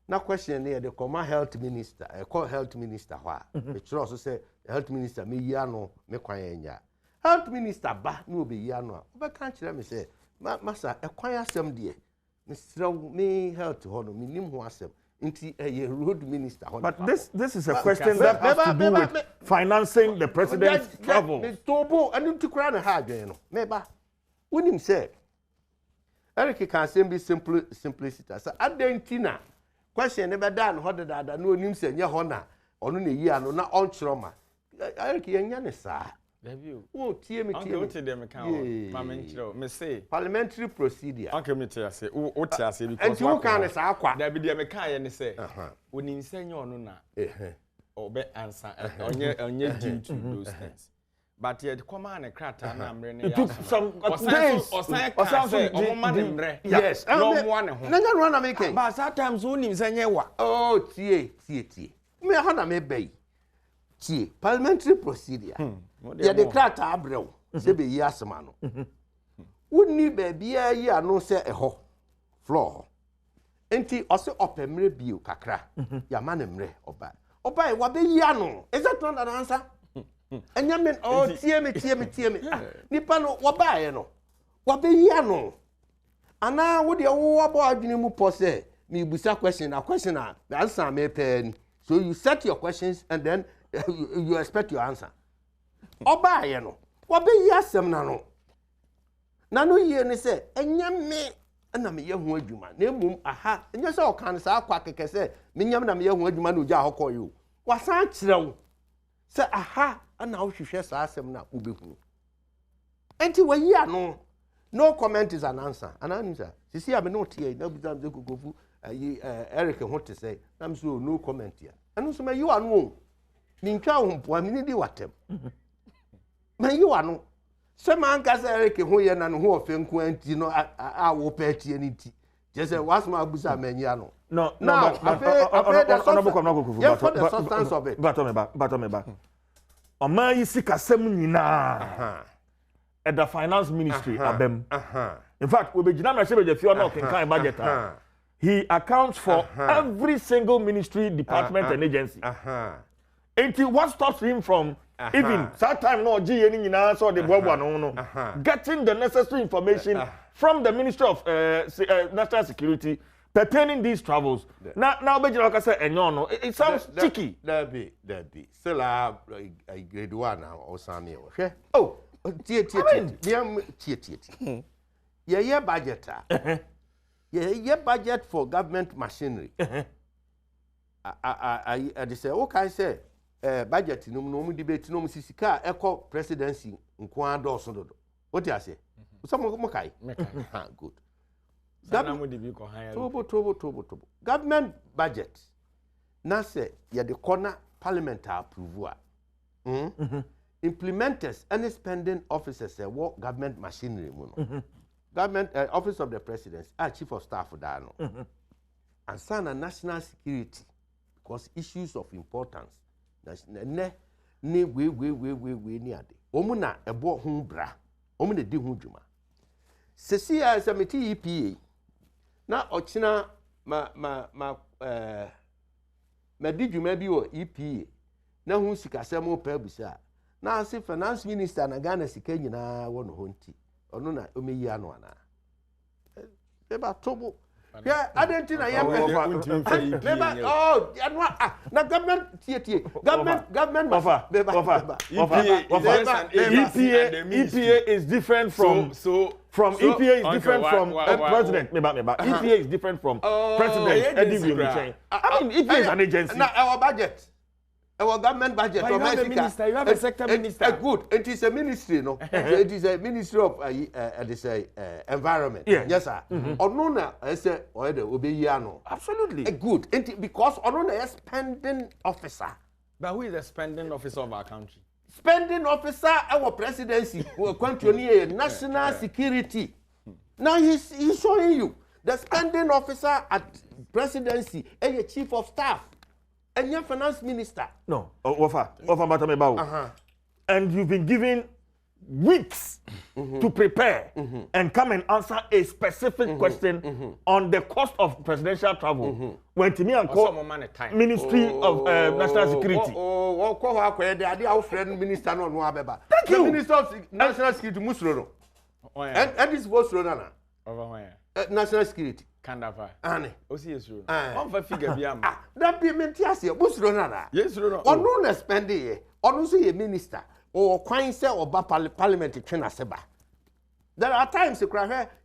Now question near the Command Health Minister, I call Health Minister wha. The also say Health Minister me yano me kwanye. Health Minister ba no be yano. But can't you let me say, Master, a quiet some dear. Mr. Me health hono, me nim who asem. Into a road minister. But this is a question that has to do with financing the president's travel. It's tobo and to crown a hard, you know. Maybe. When him say, Eric can say simplicity. So at the Tina, question never done, hotter than no name say, your honor, or no year, no, not all trauma. Eric, young sir. Oh, TM, parliamentary procedure. Uncle Mitchell say, what I say, and you can say, there be the Mecca and say, when in senior no, or be answer on your due to those things. But yet, come on, a crater, and I'm running some days or something. Yes, no one. Never run a making. But sometimes only Zanyawa. Oh, T. Me a honor may be. T. Parliamentary procedure. Yeah, the crater abrew. Say be yasamano. Wouldn't be a year no say a ho floor. Enti also up a mere bill kakra. Ya manemre oba. Oba what be yano? Is that not an answer? And ya men oh TM. Nipano waba no. What be yano? And now would you about you pose me busa question a question the answer may pen. So you set your questions and then you expect your answer. Oba ye no wo be yasem na no na no ye ne se enya me na me ye ho adwuma na mum aha enya se o kan sa akwa keke se me nyam na me ye ho adwuma na oja ahokọ yo wasan kirew se aha na wo hwehwe sa asem na wo behu enti wa yi ano no comment is an answer an answer sisi am no tie na bizam ze kokofu Eric ho te say na so no comment ya anu so me you anu ni ntwa ho mpoa me ni di watem. Man you are no. Some man can say Eric who ye na no ho ofenku anti no a wo pa tie ni ti. Just say what's my busa manyano. No, but the substance of it. But me back. Oma yi sika sem nyina. at the finance ministry abem. In fact, we begin na shebe je no kan budget. He accounts for every single ministry, department and agency. And what stops him from even sometimes no G any so the no getting the necessary information from the Ministry of National Security pertaining these travels. Now be like I say no, it sounds cheeky. That be. Still grade 1 or something. Okay. Oh, tie. Yeah, budget. Yeah, budget for government machinery. I say okay say budget no mu debate no mu sisika eco presidency nko adoso dodo. What you say? Some mo kai. Good. Tobo. Government budget. Na say ya the corner parliament approve. Implementers any spending officers say what government machinery mu no. Government office of the president, chief of staff da no. And sana national security because issues of importance. Ne we ni ade. Omu na ebo ho bra. Omu na di ho dwuma. Sesi a samiti EPA na ochina ma di dwuma bi wo EPA na hu sikasem pa busa. Na ase finance minister na Ghana sika nyina wo no honti. Ono na omeyi ano ana. Eba tobo. Yeah, I don't think I am. Na government EPA is different from EPA is different from president. EPA is different from president. I mean, EPA is an agency. Now our budget. Our government budget. You have a minister. You have a sector minister. Good. It is a ministry, no. It is a ministry of environment. Yeah. Yes, sir. Onona, I say, or the Obeyano. Absolutely. Good. Because Onona is spending officer. But who is the spending officer of our country? Spending officer, our presidency, who continue national security. Now he's showing you the spending officer at presidency and the chief of staff. And your finance minister. No, and you've been given weeks to prepare and come and answer a specific question on the cost of presidential travel. When to me and call Ministry of National Security. Minister no abeba. Thank you. Minister of National Security Musro. And this was Ronana. National Security. Kandafa. Ane. Osi yesuro. On fa figure bi am. That be mentiase Musro nana. Yesuro no. Onu na spend ye. Onu so ye minister. Or kwan say oba parliament twena seba. There are times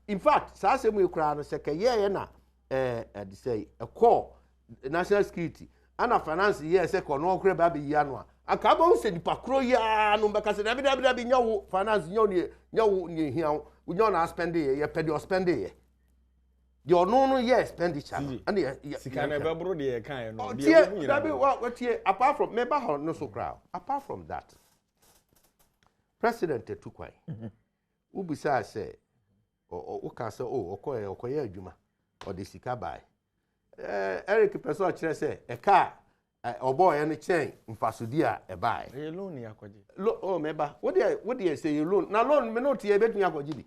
in fact, sa asem we kra no se ka ye na they say a call national security and finance ye se ko no okre ba be ya no a aka ba se nipa kro ya no beka se da bi nyawo finance nyawo ni hia unyo na spend ye pedi o spend ye your no expenditure and sikana be bro de kan no what apart from member no so crowd apart from that president Tukwai ubisa say o ka say okoye adwuma o de sika bai Eric person kire say e ka oboy no chen mfasodi a e bai e loan yakoje member what dey say loan na loan me no tie betun yakoje bi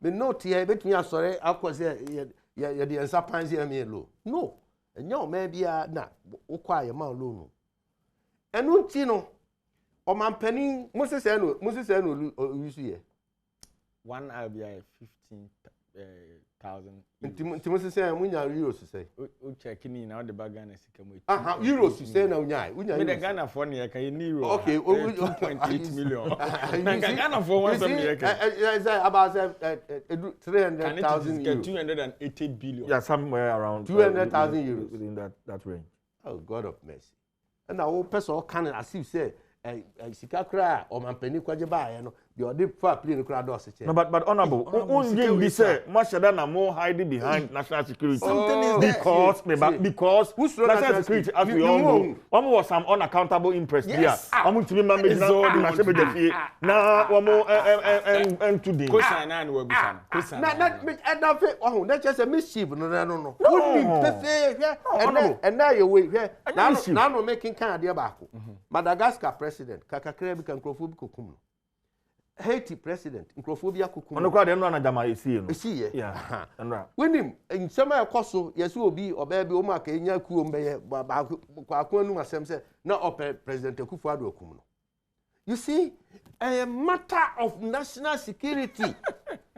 me no tie betun asore akose ya the answer panzi amielo no enyo ma bia na ukwa ya ma loan enu nti no o mampani Moses no use ye one RBI 15,000 nti Moses say munya euros say o check ni na the bag Ghana sika mo euros say na unya me the Ghana for na ka ni euro okay 2.8 million na Ghana for one some year say about 300,000 euros 280 billion yeah somewhere around 200,000 euros within that range. Oh God of mercy. And our person can as if say sika kra o mampani kwaje ba no the odi fa plane kra do se che. No but honorable we say mashada na more hiding behind national security something is because national security as we all know was some unaccountable interest here to be managed na shebe de fie na and today question na we busan question na fe oh na che say mischief no wouldn't and now you wait na no making kan ade ba ko Madagascar president kakakra bi kan krofo bi kokum no Haiti president Nkrophobia kukum ono kwa de no na jama esie no esie yeah enra wenim nsema ekoso yesi obi obabi o maka enya kuo mbeye kwa kwanu asem se na president Akufo-Addo okum no. You see, a matter of national security.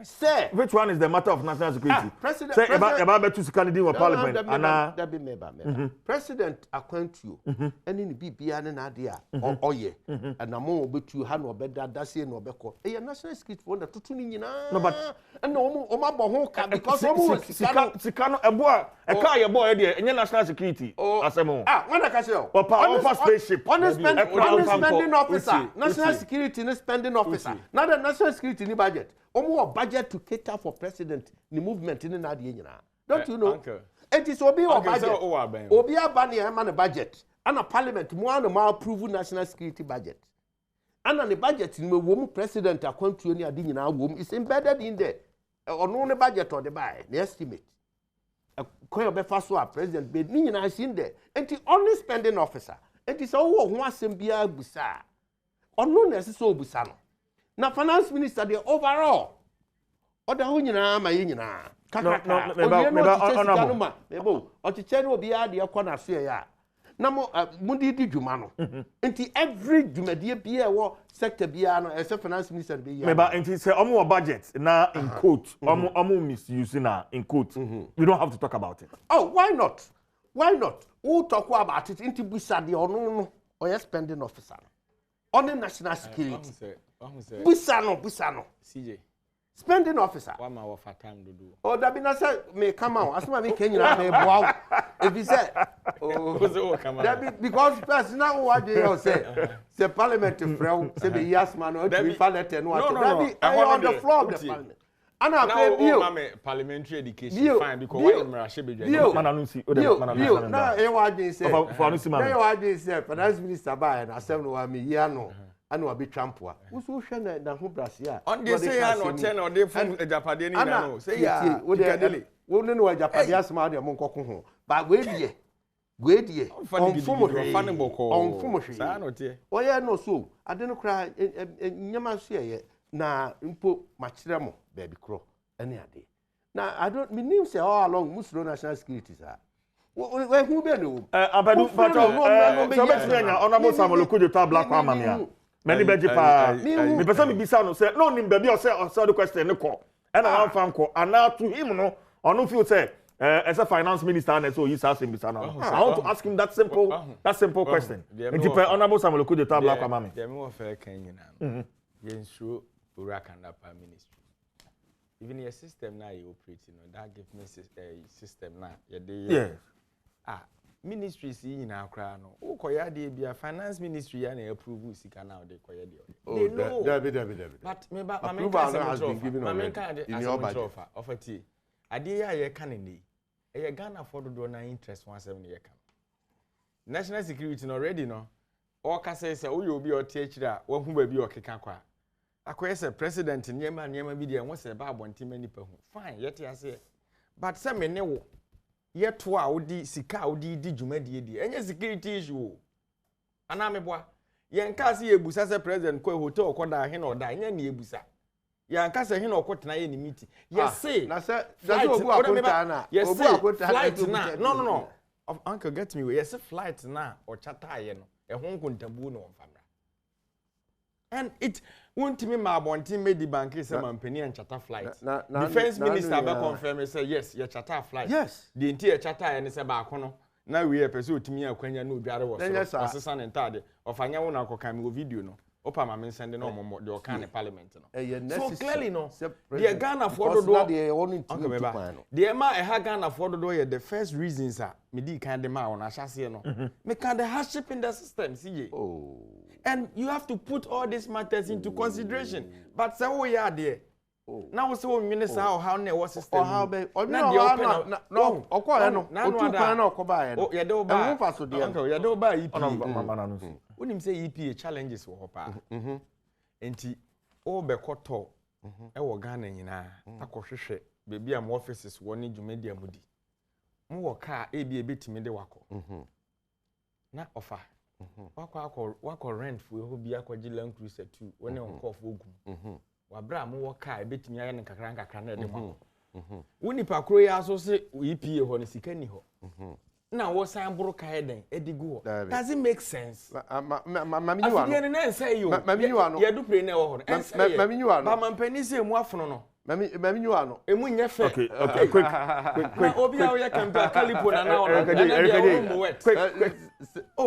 Say, which one is the matter of national security? President, say about to candidate in parliament and President Akwantuo and in BBN and Adia or ye and Amo betu han or beda dasi no beko. A national security for the tuning no but and no Oma because Sikano Eboa a car your boy there and national security asemo. When I can say on spaceship on spending officer national security and spending officer not the national security ni budget. Omo budget to cater for president the movement in na de nyina. Don't you know? It is obi or budget. Obi abani e man budget. And a parliament mo an ma approve national security budget. And the budget ni wo president Akwantuo ni ade nyina wo is embedded in there. Ono ne budget or the buy, the estimate. Koyo be fa so a president be ni nyina is in there. Enti only spending officer. Enti so wo ho asem bia busa. Ono na se so busa no. Na finance minister the overall oda ho nyina ma ye nyina kakaka mebo ochiche no obi ade ekọ na so ya na mudi di dwuma no enti every dwumadie bia wo sector bia no as finance minister be ya meba enti say omo budget na in quote omo misuse na in quote we don't have to talk about it. Oh, why not who talk about it enti busa de ono no oya spending officer on the national security. Busano. CJ. Spending officer. One hour for time to do. Oh, that be not say may come out. As my Kenya may wow. If he said, because first now what do you say? The parliament to friend say the yes man or to find it and what. No. On the floor of the parliament. And I pay bill. Parliamentary education fine because why am I should be bill. Now you are doing say. Now you are doing say. Finance minister buy and assembly wa me year no. Anu abi trampoa wusu hwe na ho brasia on dey say ya no 10 or dey from ejapade ni na no say ya wo ne no ejapade asema de mo nkoko ho ba gwedie fani boko on fumo hwe sa no tie oye no so ade no kra nyama so ye na mpo machire mo baby kro ene ade na I don't mean say all along musro national security sa we hu be no abadu but so betwe nya honorable Samuel Okudzeto Black Amamia many beji pa me person me bisa no say no nim baby o say the question ne ko and I want fan ko and now to him no ono feel say as a finance minister and so he's asking bisa now I want to ask him that simple question nti pa honorable Samuel Okudzeto Black Amamia dem wo fa kan nyina yen show urakanda pa ministry even your system now you operating on that give me system now yeah ministries yi na akra no ukoya de bia finance ministry ya na approve sika na de koya de David but me ba has been given of ati ade ya ye kan ni e Ghana for do na interest 17 ye kan national security no already no o ka say o ye obi o tie kira wa hu ba bi o keka kwa akoye say president nyema bi de won say ba abonti mani pa hu fine yete ase but say me ne wo yeto a odi sika odi di dwumadie di enye security issue ana meboa yenka se yebusa se president ko hotel ko da he na oda enye na yebusa yanka se he na okotena ye ni meeting say na se obu akonta na obu akonta flight na no uncle get me yes flight na o chata ye no e ho nkontabu no mfamra and it won't me ma abonti medi bank say mampani and charter flight defense minister be confirm say yes your charter flight yes the entire charter and say ba kono na we person otimi akwanya na odware wo so asesa ne ntade ofanya wo na akokan me video no opa ma me send no momo de okan parliament no so clearly no the Ghana for do the ma e ha Ghana for do the first reasons are me di kan de ma won ahase no me kan the hardship in the system see and you have to put all these matters into consideration but say we are there now so minister how na what system or how be no okwa no otu kan na okoba ye no ye de oba e fa so de uncle ye de oba EP no unim say EP challenges wo hopa enti o be koto e wo Ghana nyina akohwehwe bebi am offices woni dwumadi amudi mo wo ka e bi ebetimi de wako na offer Wako rent for who be akwaji Land Cruiser 2 when on call for ogum. Wabra mo waka betimi aye ne kakra na de mo. Woni pakro ya so se EPA ho ne sika ni ho. Na wo san buru kai den edigu ho. Does it make sense? Mami you ano. Na say you. Mami you ano. Ye do play na wo ho. Mami you ano. Ba mampani se mu afono no. Mami you ano. Emu nye fe. Okay, quick. Obi a we can be calipo na na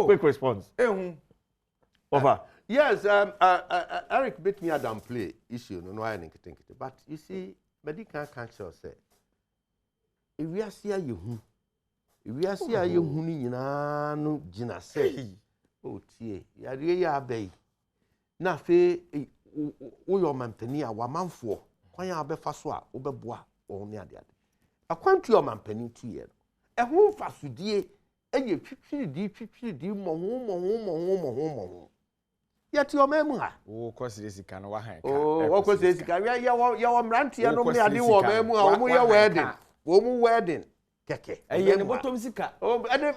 quick response. Over. Yes, Eric bit me a damn play issue no I think but you see medical cancer say if we are see you ni nyina no gina say oh tie ya re ya bai na fe wo yo mampani a wa manfo kwan ya be fa so a wo beboa wo ne ade akwantu yo mampani tie ho fasudie eye twitwiri mo yati o memu ha wo kwasire sika no wa han ka wo kwasire sika ya wo mrantie no me ade wo memu ha wo mu ye wedding keke eye ne bottom sika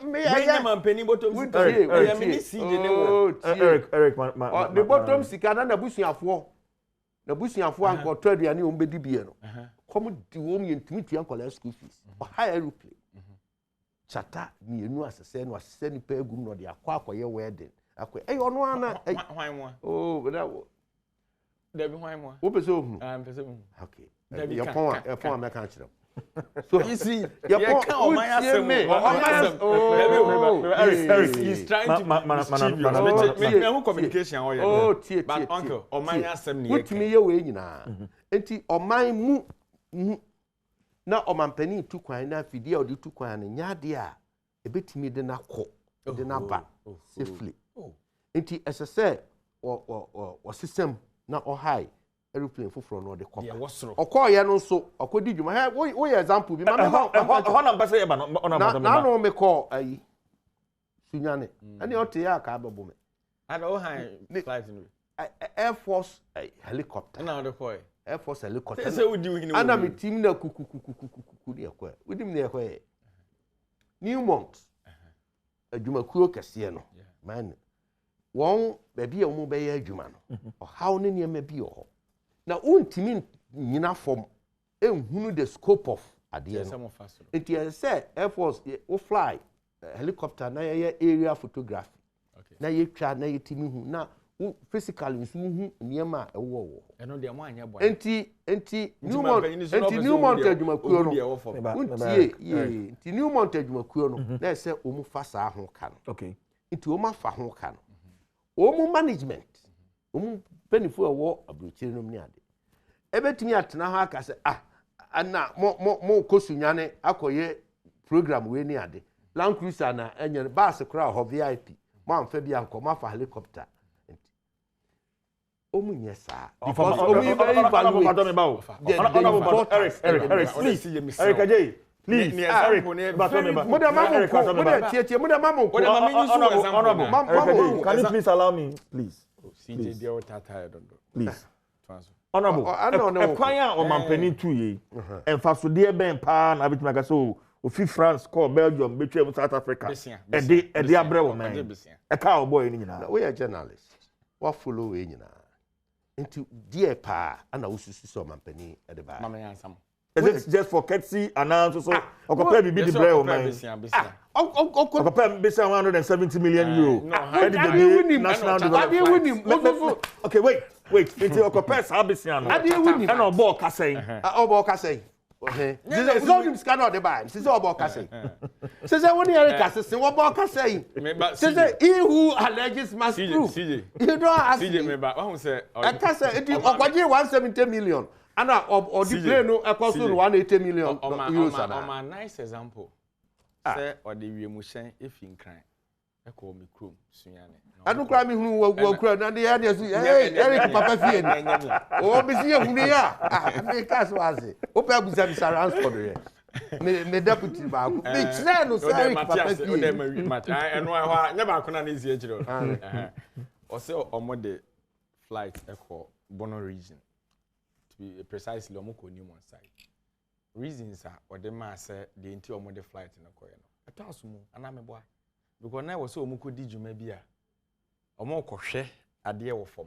me ya mampani bottom sika ya me ni CJ ne wo Eric the bottom sika na busuafo anko traduane o mbedi bie no come di wo me ntimi tua college school fees o high aeroplane chata mienu asese no asese ni pa egum no de akwa wedding akwa ono ana hwan mo oh that Debi hwan mo wo pese ohun pese ohun okay your phone am can chiro so you see you can o man asem Eric he's trying to me who communication o oh tie but uncle o man asem ni what me ye we nyina enti o man mu na o mampani tu kwan na fidie o de tu kwan na nyade a ebetimi de na kɔ de na ba safely enti esese o system na o high aeroplane foforo no de kɔ okɔ ye no so okɔdi dwuma he wo ye example bi mama ho na mpese ye ba no na no me kɔ ayi sunyane ani o te ya ka abebo me and o high flight no Air Force helicopter na o de kɔ Air Force helicopter say we do ana me team na kukukukukuku de ekɔ we dim na ekɔ Newmont adwumakuo kɛse no man won baabi a wo be yɛ adwuma no ɔhaw ne niam bi ho na untimi nyina fom ehunu the scope of ade no enti say Air Force wo fly helicopter na yɛ area photography na yɛ twa na yɛ timi hu na physically nso hu niam a ɛwɔ ɛno de mo anya bɔ enti Newmont adwumakuo no untie enti Newmont adwumakuo no na sɛ omu fa saa ho ka no okay enti omu fa ho ka no omu management omu benefo ɛwɔ abrochire no ni ade ebetimi atena ha aka sɛ ana mo kosunyane akoye program we ni ade Land Cruiser na enye bus kra ho VIP mo amfa bi anko ma fa helicopter omu nyesa because omu Eric please Eric Ajay please Eric honorable can you please allow me please CJ dear tata don't please honorable kwan a o mampani tu ye emfa so de ben pa na betima ka so ofi France call Belgium between South Africa ede abre wo man e ka o boy ni nyina we are journalists what follow we nyina into dear pa ana ususu so mampani e de ba mama yansam is it just for courtesy announce so okopa bi the bread wo man okopa be 170 million euro national development okay wait it's okopa sabisian and obo kasai this is not this cannot the buy this is about kasai say when you kasai say what about kasai say he who alleges must prove you don't ask CJ me ba who say kasai it ogwaje 170 million and or the plane no cost 180 million euros a nice example say or the wiemuhyen if in crime e ko me krom sunyane anu kra me hunu wo kra na de ya de Eric papa fie ni o bi si ehunu ya me kaso ase o pe abuza bi sara answer do me deputy ba ko be chere no say Eric papa fie o de ma wi mat enu ha nya ba ko na ezi ejiro o say omode flight e ko Bono region to be precisely omoko ni one side reasons are or the man say the inti omode flight na ko no atasumu ana me boa because na was omoko di djuma bia omo kohwe ade wo fom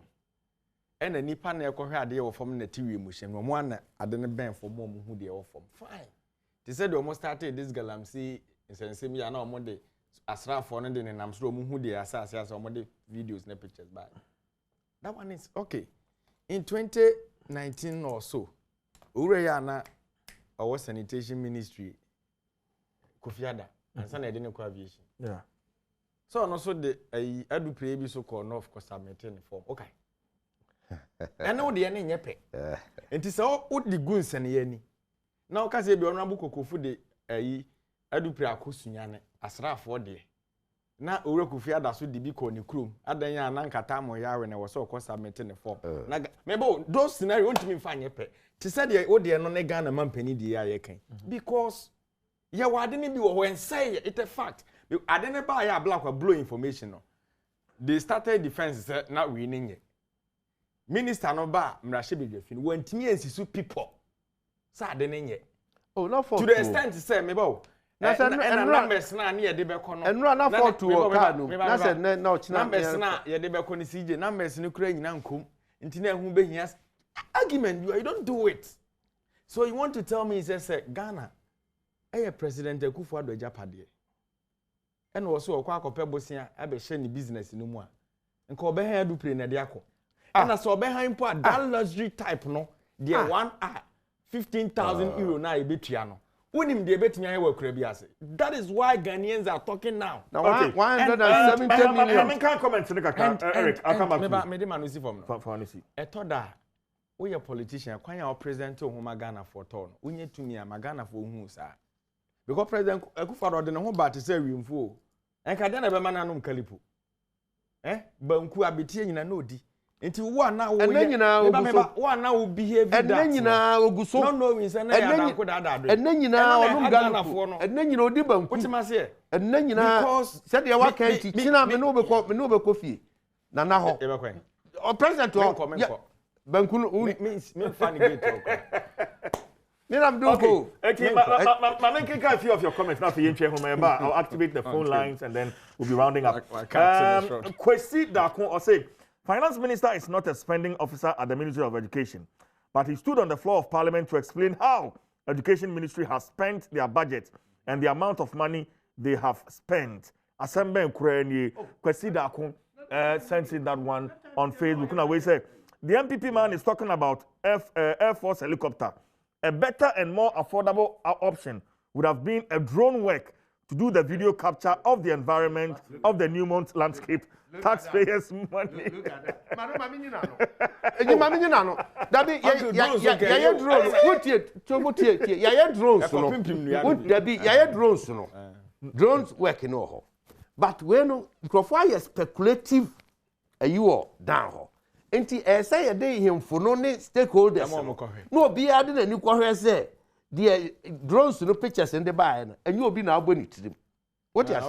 ena nipa na ekohwe ade wo fom na tiwi mu hye no mo ana ade ne ben fom mo hu de wo fom fine they said almost started this galamsey insensem ya na omo de asrafo no de ne nam so omo hu de asase omo de videos na pictures by that one is okay in 2019 or so ure ya na our sanitation ministry kofiada and sana de ne ko aviation yeah so no so de adu pray bi so call north coast meeting form okay eno de ne nyepe enti so o di guns ne yani na o ka se bi ono abu kokofu de adu pray akosunya ne asrafo de na owre kofiada so de bi ko ne krom adan ya na nkata mo yawe ne wo so coast meeting form na mebo those scenario ontimi mfa nyepe ti se de o de no ne Ghana mampani de ya yekan because ya wade ne bi wo when say it a fact I didn't buy a black or blue information. No. They started defense not winning it. Minister no ba mrashe fin when me and sisu people. Sa didn't yet. Oh, not for to the extent to say me bo. Na numbers na na de be kono. And run not for to car no. Na said no numbers na ye de be kono CJ numbers no kura nyina nkom. Nti na hu be hia argument you don't do it. So you want to tell me say Ghana President Akufo-Addo Japade. And also a quack of Pebosia, Abbe Shenny business in Umwa. And call Behan do play Nadiaco. And I saw behind part that luxury type, no, dear 1 hour, 15,000 euro now, a bit piano. When him the bet me, I will Crebias. That is why Ghanaians are talking now. Now, 170 million. I can't comment to the Eric. I'll come back. For I thought that we a politician, quite our president to whom Ghana for turn. We need to me a Magana for whom, sir. Because President Akufo-Addo de no ho ba te say wimfo en ka de na be mananum kalipo banku abetie nyina na odi enti wo na wo ye wo na wo behave that nyina oguso no no win say na ya da ko da da do nyina onum Ghana nyina odi banku utimase nyina said ya wa kan ti china me no be ko fie na na ho o president o banku me fan gate Okay. A few of your comments now for you. I'll activate the phone lines and then we'll be rounding up. Kwesi Dakun or say, Finance Minister is not a spending officer at the Ministry of Education, but he stood on the floor of Parliament to explain how Education Ministry has spent their budget and the amount of money they have spent. Asembe Nkureni, Kwesi Dakun sent in that one on Facebook. Now we say the MPP man is talking about Air Force helicopter. A better and more affordable option would have been a drone work to do the video capture of the environment of the Newmont landscape. Taxpayers' money. Look at that. Drones work in all. But when you speculative, you are down. Enti say a day him for no stakeholders. No be adding a new quarter say the drones no pictures in the buy and you will be now bonny to them. What you say? I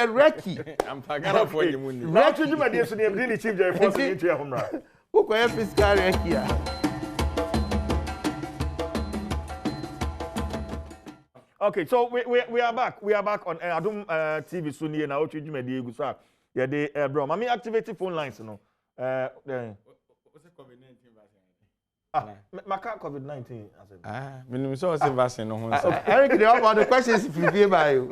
recky. I'm pagana for you. Recky, my dear, so they really cheap their force into your home. Who can help this guy here? Okay, so we are back. We are back on Adom TV soon here now. Nnawotwe Yi. Yeah, they bro. Mami activated phone lines, you know. What's the COVID-19 vaccine? Maka COVID-19. Minimum so vaccine no. Eric, the about the questions prepare by you.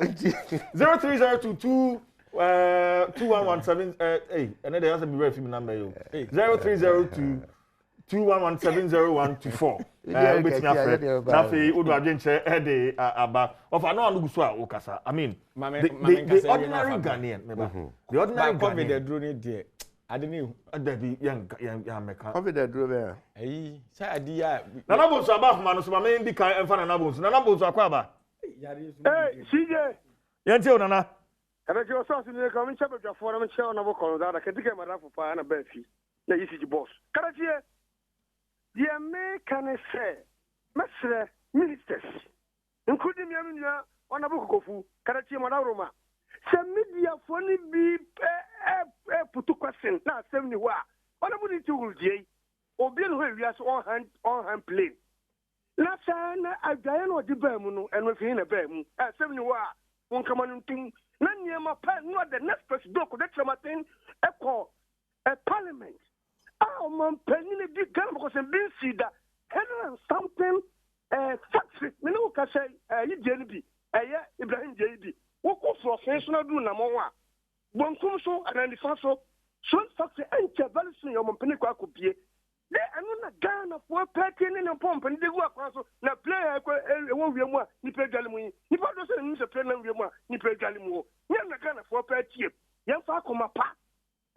03022 2117 and then there has to be very few number you. 0302 21170124. Which Nafi Udu Agenche Ede Aba. Of I know Anugusa Okasa. I mean, the ordinary Ghanaian. The ordinary COVID they drew it there. I don't know. There be young Mecca. COVID they drew there. Hey, say idea. Nanabos above Manus, my main big and fan Nanabos. Nanabos Aquaba. Hey, CJ. Yantil Nana. And I just saw you coming to the forum and show on a call that I can take my raffle for Anna Belfi. The ECG boss. Karachi. The American say, Master Ministers, including Yamina, on a book of Karachi Manaroma. Some media funny be put to question, not 70 wa. On a body to J. Or Bill Williams on hand plane. Last time I Diana or the Bermuno and within a Bermu at 70 wa. One common thing Nanyama no the next president could traumatin a parliament. Oh man penny big gun because in being see that something factory. Me no can say JB Ibrahim JB. What goes for sensational do na mowa. Bon so and the so factory and very soon your penny could be. They are not Ghana for packing in a pump and they go across na play won't be more Nipper Galimu. If I don't use a plan of your Nipper Galimu, you're not Ghana for packing. Young Fakoma Pa.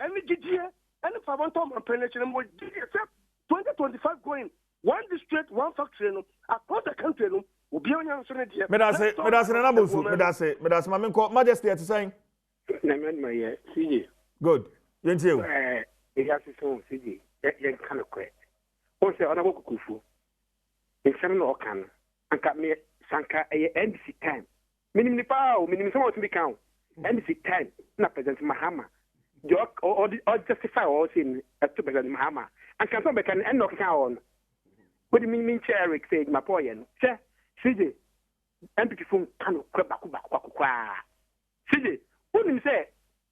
And we get here and if I want to penetration more 2025 going one district, one factory across the country will be on your Senate. Medase, Maminko, Majesty at saying. Good. You it has its own city. Yan kind of quit. Also, on a book kufu. In some locan, and cut me Sanka a NDC 10. Minimum power, minimum some to be count. NDC 10, not President Mahama. Joke or justify all in to President Mahama. And can some can end of count. What do you mean, Eric said, my poem? Sir, CJ, empty phone can crab back. CJ, wouldn't say,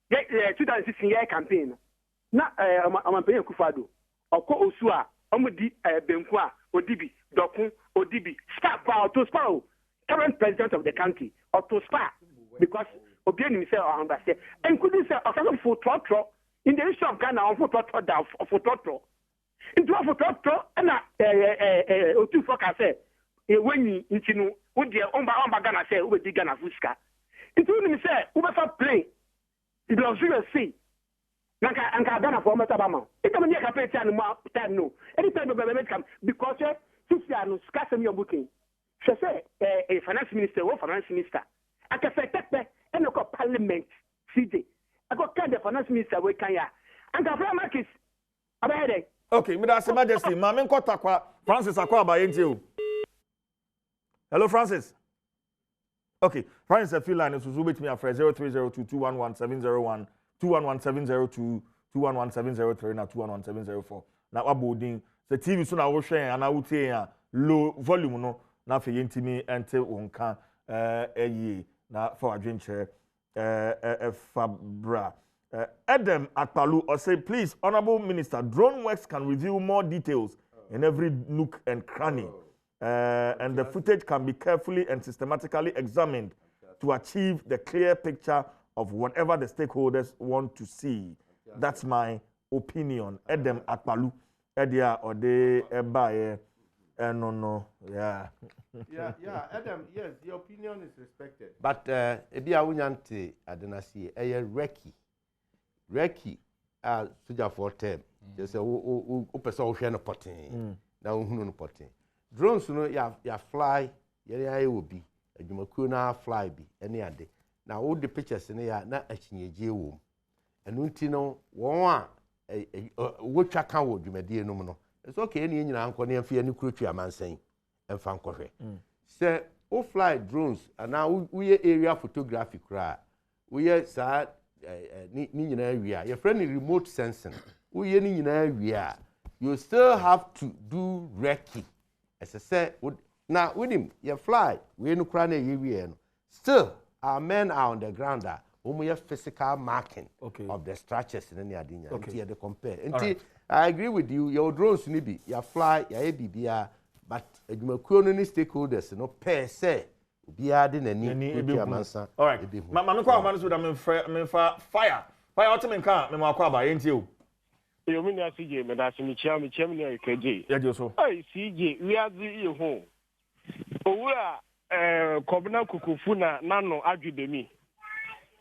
get 2016 year campaign. Not I'm paying Kufado. Oko Osua, Omodi Benkwa, Odibi, Dokun, Odibi, Spa, to Spa, current president of the country, or to Spa, because Obian himself on that say, and couldn't say, for Trotro, in the issue of Ghana, for Trotro down for Trotro. Into a for Trotro, and two folk I say, when you into would the Omba Ghana say, over the Ghana Fuska. Into him say, Uber play, it was really see. Anka Ghana for Matabama. It's a man campaign time no. Anytime the government come because since you are no scarce your booking. She say a finance minister or finance minister. I can say that and a parliament CJ. I got kind of finance minister we can ya. And the markets about it. Okay, Medase Majesty, Mamen Kotakwa, Francis Akwa by NTO. Hello, Francis. Okay, Francis, a few lines will with me at 0302211701. 211702 211703 na 211704 na abodin the TV so na wo hwen ana wotie a low volume no na fe yentimi ente wonka eyi na for adwenche fabra Adam Akpalu or say please honorable minister drone works can reveal more details in every nook and cranny and the footage can be carefully and systematically examined to achieve the clear picture of whatever the stakeholders want to see. That's my opinion. Edem Akpalu, Edia or de Ebaye, no, yeah. Yeah, Adam, yes, your opinion is respected. But Ebia Unyante Adenasi, Reki, Suja for term. Just a person no potting. Now, no potting. Drones, you know, ya fly, ya will be, and you may fly be any other. Now all the pictures in here na achinyeje wo enu nti no won a wotwa kan wo dwumadie no no it's okay any nyina anko na afia ni kurotwa amansan emfa nkɔhwɛ say o fly drones ana we area photography kra we sa ni nyina awia your friend remote sensing we ni nyina awia you still have to do recce as I say na with him you fly we no kra na awia no still our men are on the ground we have physical marking of the structures in any adina until they compare. Right. I agree with you, your drones need be you fly, your ABBR, but you stakeholders, you know, per se, be adding any mansa. All right. Mamma, fire. Fire ultimate car, Memaquaba, ain't you? You mean I see you, Madame Chairman, KG. Yeah, so. I see you, we are the home. Oh, we are. Kobna kukufuna nano ajudemi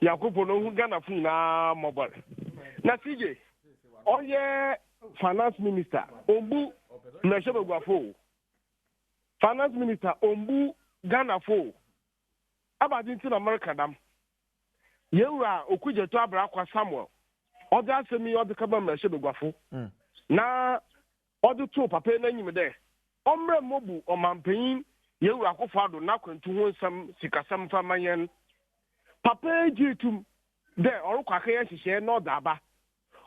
yakupo no Ghana funa mobile na CJ oye finance minister ombu meshebe gwafo finance minister ombu Ghana fo abadin tin America dam yewura okuje to abra kwa Samuel oda asemi oda kaba meshebe gwafo na oda to papa na nyim de omre mobu omampanyin yewu akofado na kwantu ho nsam sikasam famayen papa jitum de orukwa kan hihye no daba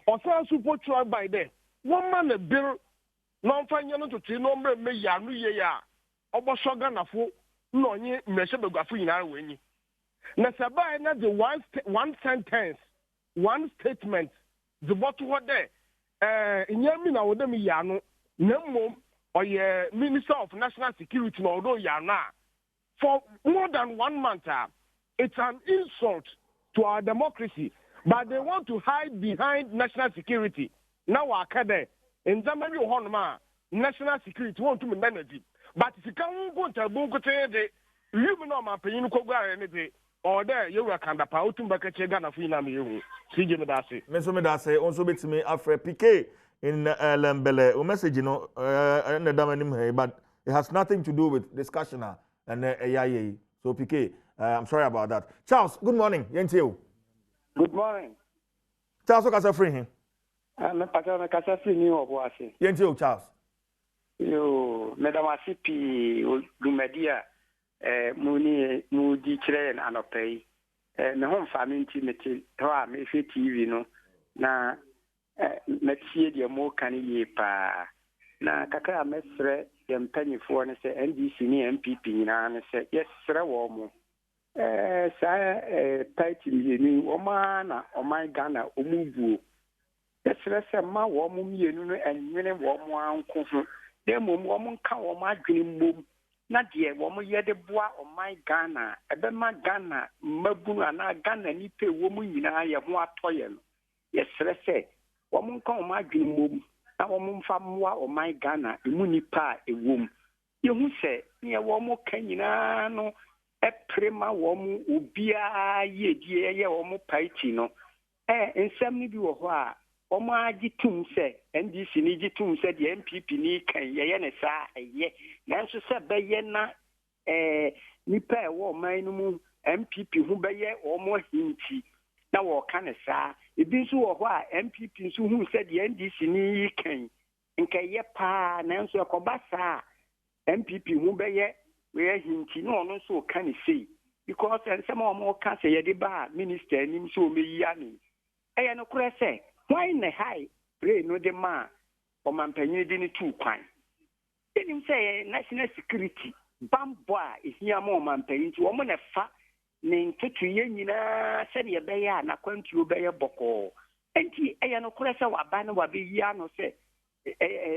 osan support try by there one man a bill no mfanya no toti no mre me ya no ye ya oboso Ghana fo no onye mmehye begwafo nyina wenyi Na sabai na the one sentence, one statement, the what there. Inyami na wode mi yano, nemo or Minister of National Security no do yana. For more than 1 month, it's an insult to our democracy. But they want to hide behind national security. Now I can in Zamani Honma, national security want to manage it. But if you can't go to Bungo, you know my opinion, anything. Or there, you were kind of out to Bakachegana Fina. CJ Medase. Meso Medase also beats me after PK in Lambele. A message, but it has nothing to do with discussion and AIA. So PK, I'm sorry about that. Charles, good morning. Yentio. Good morning. Charles, what can I free him? I'm a patron of New Obuasi. Yentio, Charles. You, Madam Asipi, Lumedia. Mudi children and pay. Na home family intimate, how me TV no. Na let's see the more can ye pa. Na kaka mesre yam penny for and say NDC ni MPP na and say yes, sir, womo. Sa title ni omana o my Ghana omubu. Yes, sir, ma womo mi enu and many womo anko. Dem womo kan wo ma dwene mom. Na die wo mo ye de boa o my Ghana ebe ma Ghana mabunu na Ghana ni pe wo mu nyina ye ho atoye no ye sere se wo mo nka o ma dwene mom na wo mo mfa moa o my Ghana emu nipa ewom ye hu se ye wo mo ka nyina no eprema wo mo obia ye die ye wo mo party no ensem ni bi wo ho a wo mo agitum se NDC ni gitum se de MPP ni kan ye ne sa ye nanso se beye na nipa e wo man no mu MPP hu beye wo mo hinti na wo ka ne sa ebi nso wo ho a MPP nso hu se de NDC ni kan nka ye pa nanso akoba sa MPP hu beye we hinti no no so ka ne sei because ensem wo mo ka se ye de ba minister nim so me yi ani eye no kure se why na high pray no de ma o man panyin de ni tu kwan enim say national security bambo a ehia ma o man panyin ti o mo na fa ne ntutu ye nyina se de be ya na kwantu be ye boko enti eye no kure se wa ba na wa be yi ano se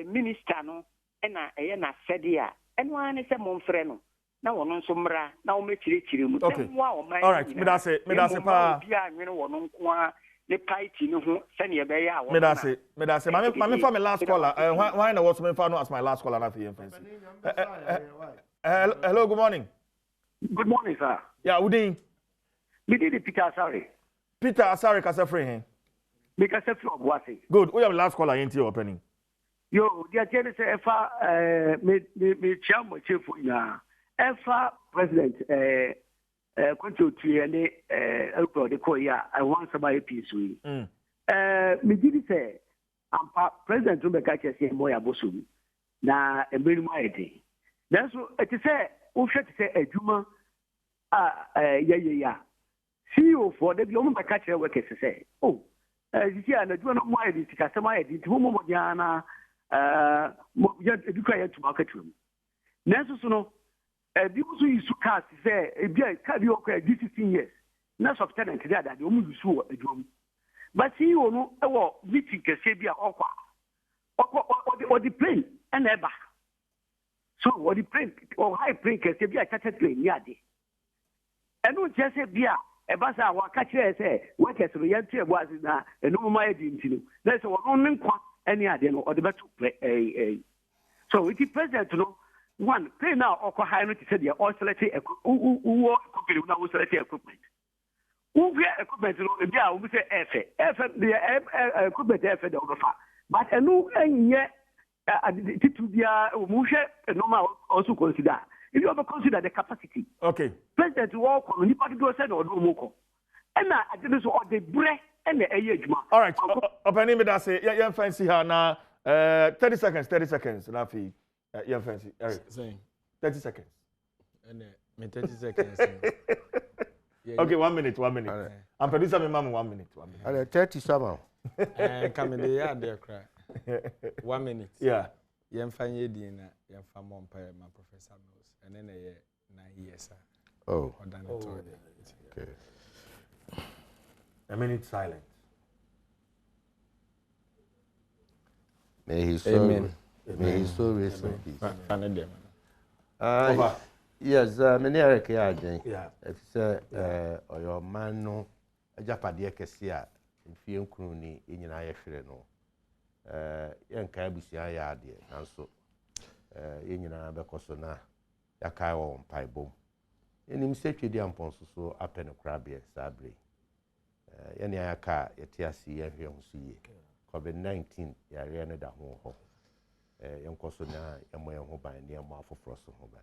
minister no na eye na sede a eno an se mo mfre no na wono nso mra na wo mechirechire mu se wa o man all right me da se pa bia anwene wono nko a the party no ho senior be ya wo me da se mame for my last caller why na was me for no as my last caller na for fancy hello good morning sir yeah udin me did Peter Asare ka say him because say from Boase good we have last caller into your opening yo dia tell say efa me chairman chief ya efa president Control to any the Koya, I want somebody peace. Me did say, I'm President Rebecca say Moya Bosu. Na a very mighty. That's what it is. Who should say a Juma? Yeah. CEO for the woman by catcher workers say, oh, you see, and the one of my customer did whom Modiana, required to market room. Nesuno. Because we used to cast say a cardio 16 years. Not of tenant that the only saw a drum. But see you know meeting Casabia or the plane and ever. So what the plane or high plane Casabia catch plane yadi. And don't just say beer. A bassa wa catcher say workers reality was na a no my didn't. There's one any idea or the better play so it is present to know. One, pay now or high notice said the oscillating who company now oscillating equipment. Who get equipment we say F the equipment F the overfar. But a new yet to be a normal also consider. If you ever consider the capacity. Okay. President to walk on anybody do said or no more. And I did so the breath and the age. All right. Open me that say yeah fancy her now 30 seconds Rafi. Yeah, fancy. Eric. 30 seconds. And me 30 seconds. Okay, 1 minute. Right. I'm producer me mama 1 minute. 37. Come in the yard there cry. 1 minute. Yeah. Yem fanye di na yem famon pa my professor knows. And then 9 years. Oh. Okay. A minute silence. May his Amen. soul, may his soul rest in peace. Find them. Over. Yes, many Eric Yajan. Yeah. It's or your man no, a Japadia Cassia, in Fium Cruni, in United Freno. Young Cabusia yard, and so in Becosona, Yakawa on Pai Boom. In him set you down Ponso so up in a crabby, Sabri. Any car, a TSC, and young see. COVID-19, Yariana da home. Young Cosona, and my home by near mouth of Frost home by.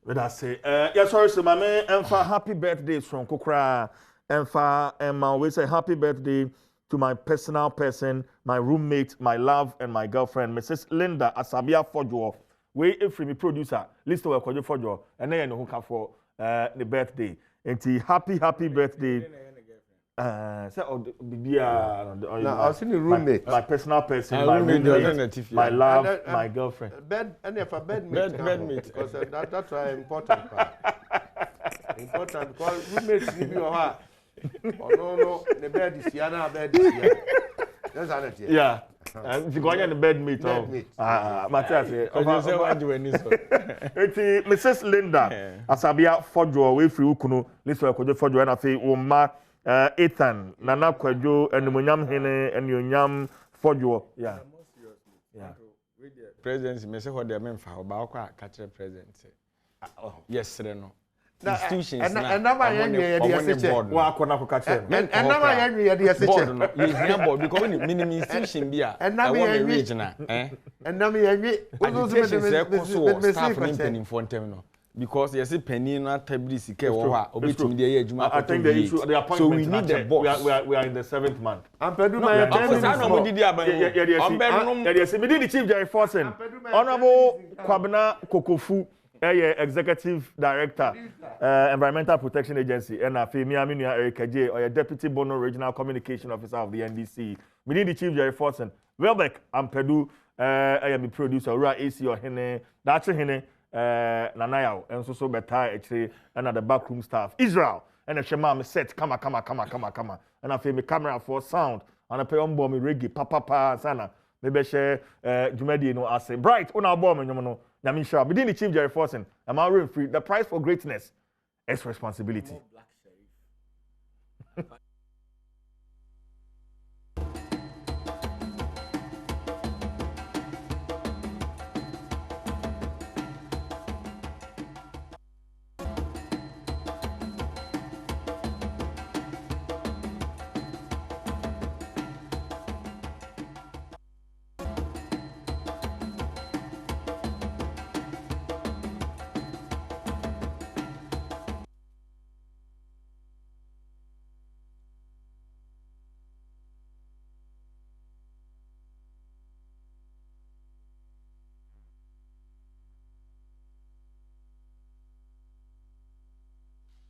Let us say, yes, sorry, so my man, and for happy birthdays from Kokra, and for Emma, we say happy birthday to my personal person, my roommate, my love, and my girlfriend, Mrs. Linda Asabia Fojo. We, if we producer, list of Kojo Fojo, and then who come for the birthday. And happy birthday. So, I was in the roommate. My personal person, my roommate, my love, my girlfriend. Bed and if a bedmate, because that's why important part. Important because roommates give you a heart. Oh no, the bed is here now, bed is here. That's it. Yeah. And you go on the bedmate. Matthias, Mrs. Linda Asabia Fojo, we free Ukuno, listen to Fojo, and I say, Oma. Ethan, Nana Kwajo, and Munyam Hene, and Yunyam Fojo. Yeah. Yeah. Presidency, me say what they mean for about catch a presidency. Yes, no. Institutions and now I am here. Board. Wa kona catch and now I am here. Board. You board because minimum institution be and now I am regional. And now I am here. Staff in front terminal. Because yes, penny not tablis I think the issue, the appointment. So we need the boss. We are in the 7th month. I'm Pedro. The Chief Jerry Forson, Honorable Kwabena Kokofu, Executive Director, Environmental Protection Agency, and Afemi Aminia Erika J, or Deputy Bono Regional Communication Officer of the NDC. We need the Chief Jerry Forson. Welbeck, I'm Pedro. I am the producer. Ura AC or Hene. That's Hene. Nanayao and so better actually and the backroom staff Israel and the Shema set come and I feel me camera for sound and I pay on bomb reggae papa sana maybe share Jumedi no I say bright on our bomb no Yamisha within the Chief Jerry Forson am I free the price for greatness is responsibility.